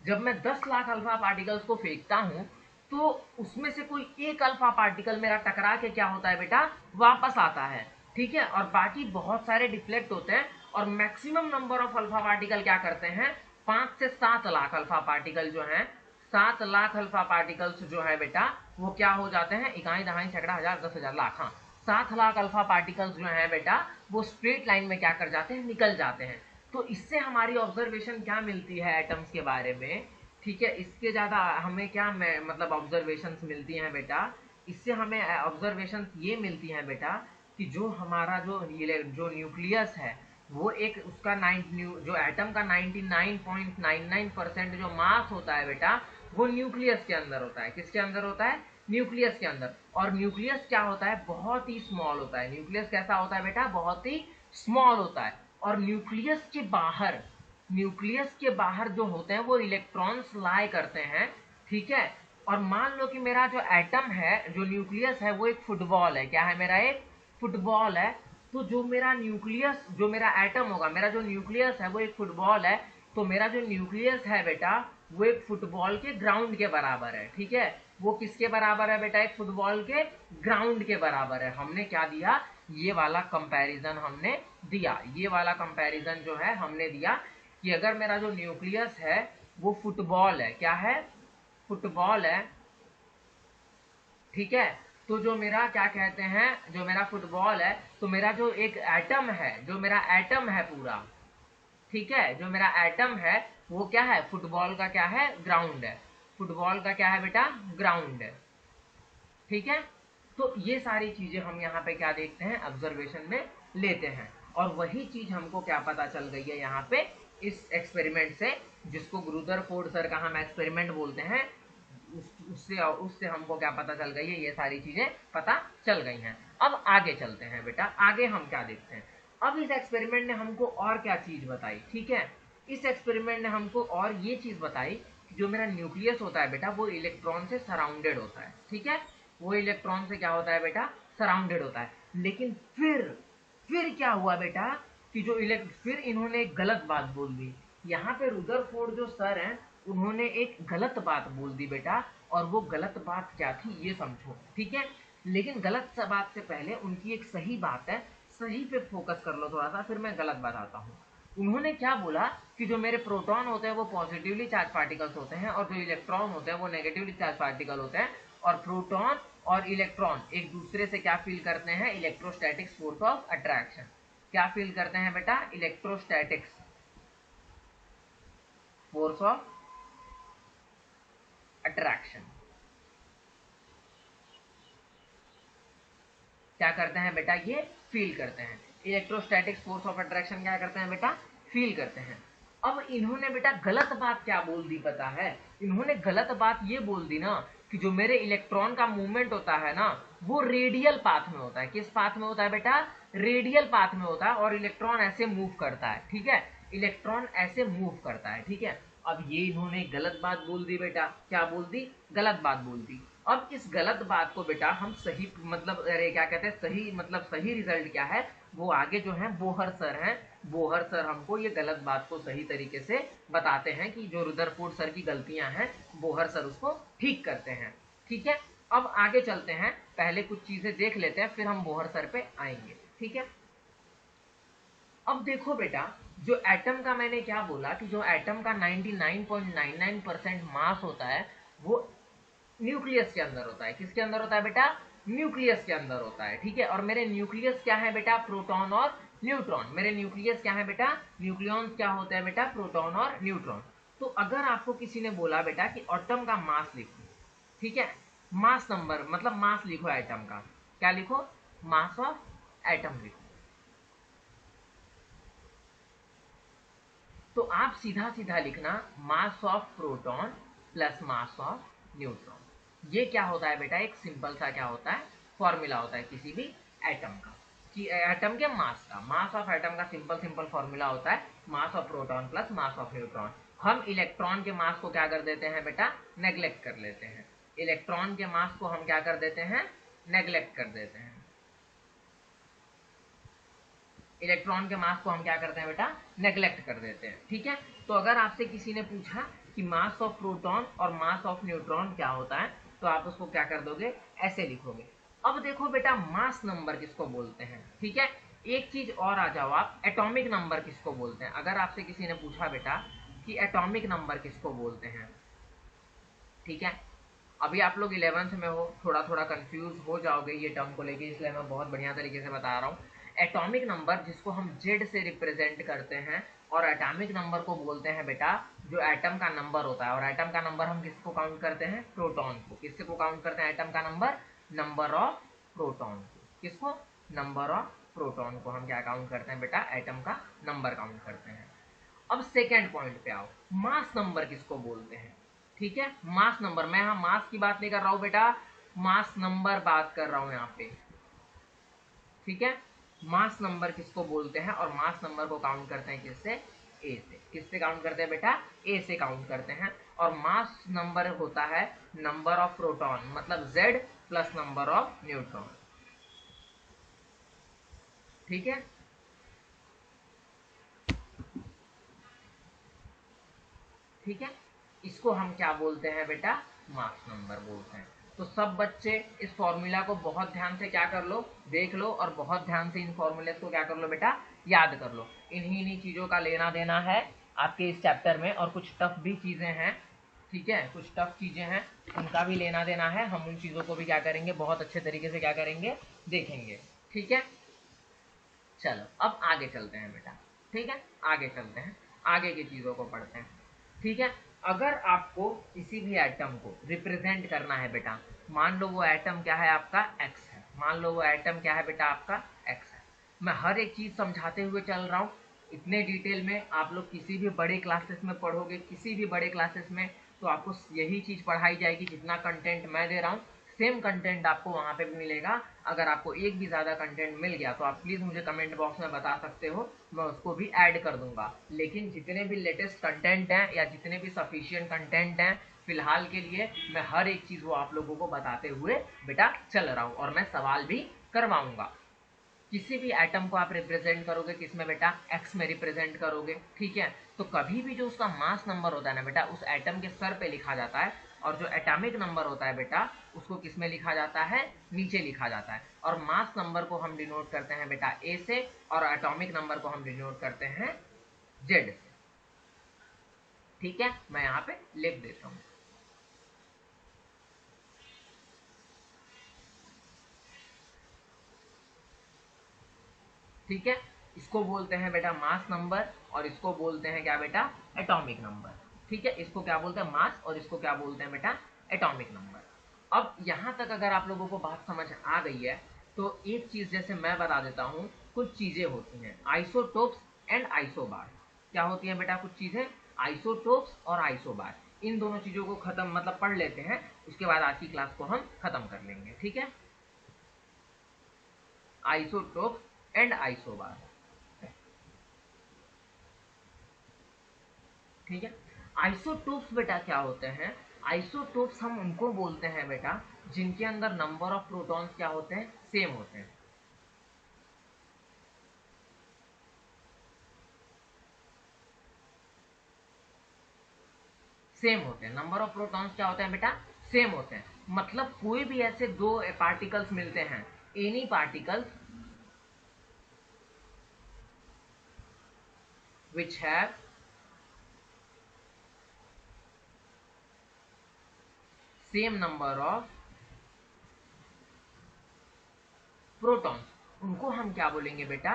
जब मैं 10 लाख अल्फा पार्टिकल्स को फेंकता हूं तो उसमें से कोई एक अल्फा पार्टिकल मेरा टकरा के क्या होता है बेटा, वापस आता है, ठीक है। और बाकी बहुत सारे डिफ्लेक्ट होते हैं और maximum number of alpha particle क्या करते हैं, 5 से 7 लाख अल्फा पार्टिकल जो है, 7 लाख अल्फा पार्टिकल्स जो है बेटा वो क्या हो जाते हैं, इकाई दहाई सैकड़ा हजार दस हजार लाख, हाँ, 7 लाख अल्फा पार्टिकल्स जो हैं बेटा वो स्ट्रेट लाइन में क्या कर जाते हैं, निकल जाते हैं। तो इससे हमारी ऑब्जर्वेशन क्या मिलती है एटम्स के बारे में, ठीक है, इसके ज़्यादा हमें क्या मतलब ऑब्जर्वेशंस मिलती हैं बेटा, इससे हमें ऑब्जर्वेशंस ये मिलती हैं बेटा कि जो हमारा जो न्यूक्लियस है वो एक उसका जो एटम का 99.99% जो मास होता है बेटा वो न्यूक्लियस के अंदर होता है। किसके अंदर होता है, न्यूक्लियस के अंदर। और न्यूक्लियस क्या होता है, बहुत ही स्मॉल होता है। न्यूक्लियस कैसा होता है बेटा, बहुत ही स्मॉल होता है। और न्यूक्लियस के बाहर जो होते हैं वो इलेक्ट्रॉन्स लाई करते हैं, ठीक है। और मान लो कि मेरा जो एटम है, जो न्यूक्लियस है वो एक फुटबॉल है। क्या है, मेरा एक फुटबॉल है। तो जो मेरा न्यूक्लियस, जो मेरा एटम होगा, मेरा जो न्यूक्लियस है वो एक फुटबॉल है। तो मेरा जो न्यूक्लियस है बेटा वो एक फुटबॉल के ग्राउंड के बराबर है, ठीक है। वो किसके बराबर है बेटा, एक फुटबॉल के ग्राउंड के बराबर है। हमने क्या दिया, ये वाला कंपैरिजन हमने दिया। ये वाला कंपैरिजन जो है हमने दिया कि अगर मेरा जो न्यूक्लियस है वो फुटबॉल है, क्या है, फुटबॉल है, ठीक है। तो जो मेरा क्या कहते हैं, जो मेरा फुटबॉल है, तो मेरा जो एक एटम है, जो मेरा एटम है पूरा, ठीक है, जो मेरा एटम है वो क्या है, फुटबॉल का क्या है, ग्राउंड है। फुटबॉल का क्या है बेटा, ग्राउंड है, ठीक है। तो ये सारी चीजें हम यहाँ पे क्या देखते हैं, ऑब्जर्वेशन में लेते हैं। और वही चीज हमको क्या पता चल गई है यहाँ पे इस एक्सपेरिमेंट से, जिसको रुदरफोर्ड सर का हम एक्सपेरिमेंट बोलते हैं। उससे हमको क्या पता चल गई है, ये सारी चीजें पता चल गई हैं। अब आगे चलते हैं बेटा, आगे हम क्या देखते हैं। अब इस एक्सपेरिमेंट ने हमको और क्या चीज बताई, ठीक है। इस एक्सपेरिमेंट ने हमको और ये चीज बताई कि जो मेरा न्यूक्लियस होता है बेटा वो इलेक्ट्रॉन से सराउंडेड होता है, ठीक है। वो इलेक्ट्रॉन से क्या होता है बेटा, सराउंडेड होता है। लेकिन फिर क्या हुआ बेटा कि फिर इन्होंने एक गलत बात बोल दी। यहाँ पे रुदरफोर्ड जो सर हैं उन्होंने एक गलत बात बोल दी बेटा। और वो गलत बात क्या थी ये समझो, ठीक है। लेकिन गलत बात से पहले उनकी एक सही बात है, सही पे फोकस कर लो थोड़ा सा, फिर मैं गलत बताता हूँ। उन्होंने क्या बोला कि जो मेरे प्रोटॉन होते हैं वो पॉजिटिवली चार्ज पार्टिकल्स होते हैं और जो इलेक्ट्रॉन होते हैं वो नेगेटिवली चार्ज पार्टिकल होते हैं। और प्रोटॉन और इलेक्ट्रॉन एक दूसरे से क्या फील करते हैं, इलेक्ट्रोस्टैटिक्स फोर्स ऑफ अट्रैक्शन। क्या फील करते हैं बेटा, इलेक्ट्रोस्टैटिक्स फोर्स ऑफ अट्रैक्शन। क्या करते हैं बेटा, ये फील करते हैं। इलेक्ट्रोस्टैटिक्स फोर्स ऑफ अट्रैक्शन क्या करते हैं बेटा, फील करते हैं। अब इन्होंने बेटा गलत बात क्या बोल दी पता है, इन्होंने गलत बात ये बोल दी ना कि जो मेरे इलेक्ट्रॉन का मूवमेंट होता है ना वो रेडियल पाथ में होता है। किस पाथ में होता है बेटा, रेडियल पाथ में होता है। और इलेक्ट्रॉन ऐसे मूव करता है, ठीक है, इलेक्ट्रॉन ऐसे मूव करता है, ठीक है। अब ये इन्होंने गलत बात बोल दी बेटा, क्या बोल दी, गलत बात बोल दी। अब इस गलत बात को बेटा हम सही मतलब अरे क्या कहते हैं, सही मतलब सही रिजल्ट क्या है, वो आगे जो है बोहर सर हैं, बोहर सर हमको ये गलत बात को सही तरीके से बताते हैं कि जो रुदरफोर्ड सर की गलतियां हैं बोहर सर उसको ठीक करते हैं, ठीक है। अब आगे चलते हैं, पहले कुछ चीजें देख लेते हैं फिर हम बोहर सर पे आएंगे, ठीक है। अब देखो बेटा, जो एटम का मैंने क्या बोला कि जो एटम का 99.99% मास होता है वो न्यूक्लियस के अंदर होता है। किसके अंदर होता है बेटा, न्यूक्लियस के अंदर होता है, ठीक है। और मेरे न्यूक्लियस क्या है बेटा, प्रोटॉन और न्यूट्रॉन। मेरे न्यूक्लियस क्या है बेटा, न्यूक्लियॉन्स क्या होते हैं बेटा, प्रोटॉन और न्यूट्रॉन। तो अगर आपको किसी ने बोला बेटा कि एटम का मास लिखो, ठीक है, मास नंबर मतलब मास लिखो एटम का, क्या लिखो, मास ऑफ एटम लिखो। तो आप सीधा सीधा लिखना mass of proton plus mass of neutron. ये क्या होता है बेटा, एक सिंपल सा क्या होता है, फॉर्मूला होता है किसी भी एटम का, कि एटम के मास का, मास ऑफ एटम का सिंपल फॉर्मूला होता है mass of proton plus mass of neutron. हम इलेक्ट्रॉन के मास को क्या कर देते हैं बेटा, नेग्लेक्ट कर लेते हैं। इलेक्ट्रॉन के मास को हम क्या कर देते हैं, नेग्लेक्ट कर देते हैं। इलेक्ट्रॉन के मास को हम क्या करते हैं बेटा, नेग्लेक्ट कर देते हैं, ठीक है। तो अगर आपसे किसी ने पूछा कि मास ऑफ प्रोटॉन और मास ऑफ न्यूट्रॉन क्या होता है तो आप उसको क्या कर दोगे, ऐसे लिखोगे। अब देखो बेटा मास नंबर किसको बोलते हैं, ठीक है। एक चीज और आ जाओ आप, एटॉमिक नंबर किसको बोलते हैं। अगर आपसे किसी ने पूछा बेटा कि एटॉमिक नंबर किसको बोलते हैं, ठीक है, अभी आप लोग 11th में हो, थोड़ा थोड़ा कंफ्यूज हो जाओगे ये टर्म को लेके, इसलिए मैं बहुत बढ़िया तरीके से बता रहा हूँ। एटॉमिक नंबर जिसको हम जेड से रिप्रेजेंट करते हैं, और एटॉमिक नंबर को बोलते हैं बेटा जो एटम का नंबर होता है। और एटम का नंबर हम किसको काउंट करते हैं? प्रोटॉन को। किससे को काउंट करते हैं एटम का नंबर? नंबर ऑफ प्रोटॉन को। किसको? नंबर ऑफ प्रोटॉन को हम क्या काउंट करते हैं बेटा? एटम का नंबर काउंट करते हैं। अब सेकेंड पॉइंट पे आओ, मास नंबर किसको बोलते हैं? ठीक है, मास नंबर। मैं यहाँ मास की बात नहीं कर रहा हूं बेटा, मास नंबर बात कर रहा हूं यहाँ पे। ठीक है, मास नंबर किसको बोलते हैं? और मास नंबर को काउंट करते हैं किससे? ए से। किससे काउंट करते हैं बेटा? ए से काउंट करते हैं। और मास नंबर होता है नंबर ऑफ प्रोटॉन, मतलब Z plus number of neutron. ठीक है, ठीक है, इसको हम क्या बोलते हैं बेटा? मास नंबर बोलते हैं। तो सब बच्चे इस फॉर्मूला को बहुत ध्यान से क्या कर लो, देख लो, और बहुत ध्यान से इन फॉर्मूले को क्या कर लो बेटा? याद कर लो। इन्हीं चीजों का लेना देना है आपके इस चैप्टर में, और कुछ टफ भी चीजें हैं। ठीक है, कुछ टफ चीजें हैं, उनका भी लेना देना है। हम उन चीजों को भी क्या करेंगे? बहुत अच्छे तरीके से क्या करेंगे? देखेंगे। ठीक है, चलो अब आगे चलते हैं बेटा। ठीक है, आगे चलते हैं, आगे की चीजों को पढ़ते हैं। ठीक है, अगर आपको किसी भी एटम को रिप्रेजेंट करना है बेटा, मान लो वो एटम क्या है आपका? एक्स है। मान लो वो एटम क्या है बेटा आपका? एक्स है। मैं हर एक चीज समझाते हुए चल रहा हूँ, इतने डिटेल में आप लोग किसी भी बड़े क्लासेस में पढ़ोगे, किसी भी बड़े क्लासेस में, तो आपको यही चीज पढ़ाई जाएगी। जितना कंटेंट मैं दे रहा हूँ, सेम कंटेंट आपको वहां पे भी मिलेगा। अगर आपको एक भी ज्यादा कंटेंट मिल गया तो आप प्लीज मुझे कमेंट बॉक्स में बता सकते हो, मैं उसको भी ऐड कर दूंगा। लेकिन जितने भी लेटेस्ट कंटेंट हैं या जितने भी सफिशिएंट कंटेंट हैं फिलहाल के लिए, मैं हर एक चीज वो आप लोगों को बताते हुए बेटा चल रहा हूँ, और मैं सवाल भी करवाऊंगा। किसी भी एटम को आप रिप्रेजेंट करोगे किसमें बेटा? एक्स में रिप्रेजेंट करोगे। ठीक है, तो कभी भी जो उसका मास नंबर होता है ना बेटा, उस एटम के सर पे लिखा जाता है। और जो एटॉमिक नंबर होता है बेटा, उसको किसमें लिखा जाता है? नीचे लिखा जाता है। और मास नंबर को हम डिनोट करते हैं बेटा ए से, और एटॉमिक नंबर को हम डिनोट करते हैं जेड से। ठीक है, मैं यहाँ पे लिख देता हूँ। ठीक है, इसको बोलते हैं बेटा मास नंबर, और इसको बोलते हैं क्या बेटा? Atomic number. ठीक है, इसको क्या बोलते हैं? मास, और इसको क्या बोलते हैं बेटा? Atomic number. अब यहां तक अगर आप लोगों को बात समझ आ गई है, तो एक चीज जैसे मैं बता देता हूं, कुछ चीजें होती हैं आइसोटोप्स एंड आइसोबार। क्या होती हैं बेटा? कुछ चीजें आइसोटोप्स और आइसोबार। इन दोनों चीजों को खत्म मतलब पढ़ लेते हैं, उसके बाद आज की क्लास को हम खत्म कर लेंगे। ठीक है, आइसोटोप्स एंड आइसोबार। ठीक है, आइसोटोप्स बेटा क्या होते हैं? आइसोटोप्स हम उनको बोलते हैं बेटा जिनके अंदर नंबर ऑफ प्रोटॉन्स क्या होते हैं? सेम होते हैं। सेम होते हैं, नंबर ऑफ प्रोटॉन्स क्या होते हैं बेटा? सेम होते हैं। मतलब कोई भी ऐसे दो पार्टिकल्स मिलते हैं, any particles which have same number of protons, उनको हम क्या बोलेंगे बेटा?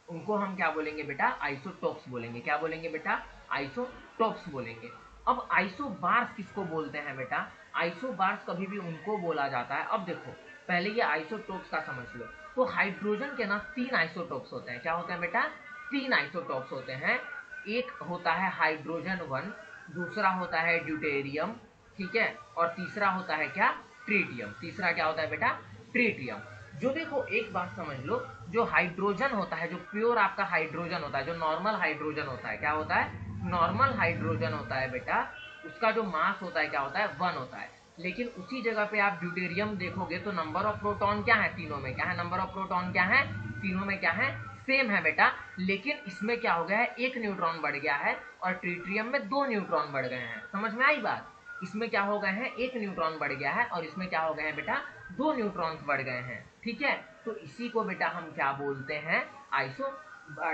उनको हम क्या बोलेंगे बेटा? आइसोटोप्स बोलेंगे। क्या बोलेंगे बेटा? आइसोटोप्स बोलेंगे। अब आइसोबार्स किसको बोलते हैं बेटा? आइसोबार्स कभी भी उनको बोला जाता है। अब देखो, पहले ये आइसोटोप्स का समझ लो। तो हाइड्रोजन के ना 3 आइसोटोप्स होते हैं। क्या होते हैं बेटा? 3 आइसोटोप्स होते हैं। एक होता है हाइड्रोजन 1, दूसरा होता है ड्यूटेरियम, ठीक है, और तीसरा होता है क्या? ट्रीटियम। तीसरा क्या होता है बेटा? ट्रीटियम। जो देखो एक बात समझ लो, जो हाइड्रोजन होता है, जो प्योर आपका हाइड्रोजन होता है, जो नॉर्मल हाइड्रोजन होता है, क्या होता है? नॉर्मल हाइड्रोजन होता है बेटा, उसका जो मास होता है क्या होता है? 1 होता है। लेकिन उसी जगह पे आप ड्यूटेरियम देखोगे तो नंबर ऑफ प्रोटॉन क्या है? तीनों में क्या है? नंबर ऑफ प्रोटॉन क्या है? तीनों में क्या है? सेम है बेटा। लेकिन इसमें क्या हो गया है? एक न्यूट्रॉन बढ़ गया है, और ट्रीट्रियम में 2 न्यूट्रॉन बढ़ गए हैं। समझ में आई बात? इसमें क्या हो गए हैं? एक न्यूट्रॉन बढ़ गया है, और इसमें क्या हो गए हैं बेटा? 2 न्यूट्रॉन्स बढ़ गए हैं। ठीक है, तो इसी को बेटा हम क्या बोलते हैं? आइसो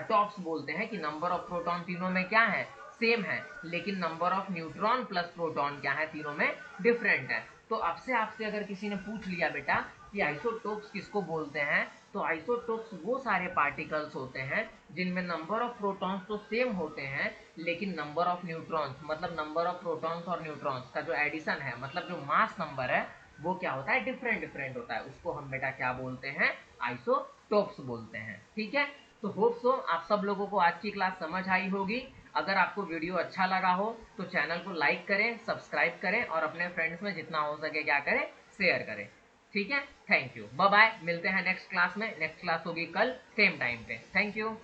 टॉप्स बोलते हैं, कि नंबर ऑफ प्रोटॉन तीनों में क्या है? सेम है, लेकिन number of neutron plus proton क्या है, तीनों में डिफरेंट है। तो अब से आपसे अगर किसी ने पूछ लिया बेटा कि आइसोटोप्स किसको बोलते हैं, तो आइसोटोप्स वो सारे पार्टिकल्स होते हैं जिनमें नंबर ऑफ प्रोटॉन्स तो सेम होते हैं, लेकिन नंबर ऑफ न्यूट्रॉन्स मतलब नंबर ऑफ प्रोटॉन्स और न्यूट्रॉन्स का जो एडिशन है, मतलब जो मास नंबर है, वो क्या होता है, डिफरेंट डिफरेंट होता है। उसको हम बेटा क्या बोलते हैं, आइसोटोप्स बोलते हैं। ठीक है, तो होप सो आप सब लोगों को आज की क्लास समझ आई होगी। अगर आपको वीडियो अच्छा लगा हो तो चैनल को लाइक करें, सब्सक्राइब करें और अपने फ्रेंड्स में जितना हो सके क्या करें, शेयर करें। ठीक है, थैंक यू, बाय बाय, मिलते हैं नेक्स्ट क्लास में। नेक्स्ट क्लास होगी कल सेम टाइम पे। Thank you.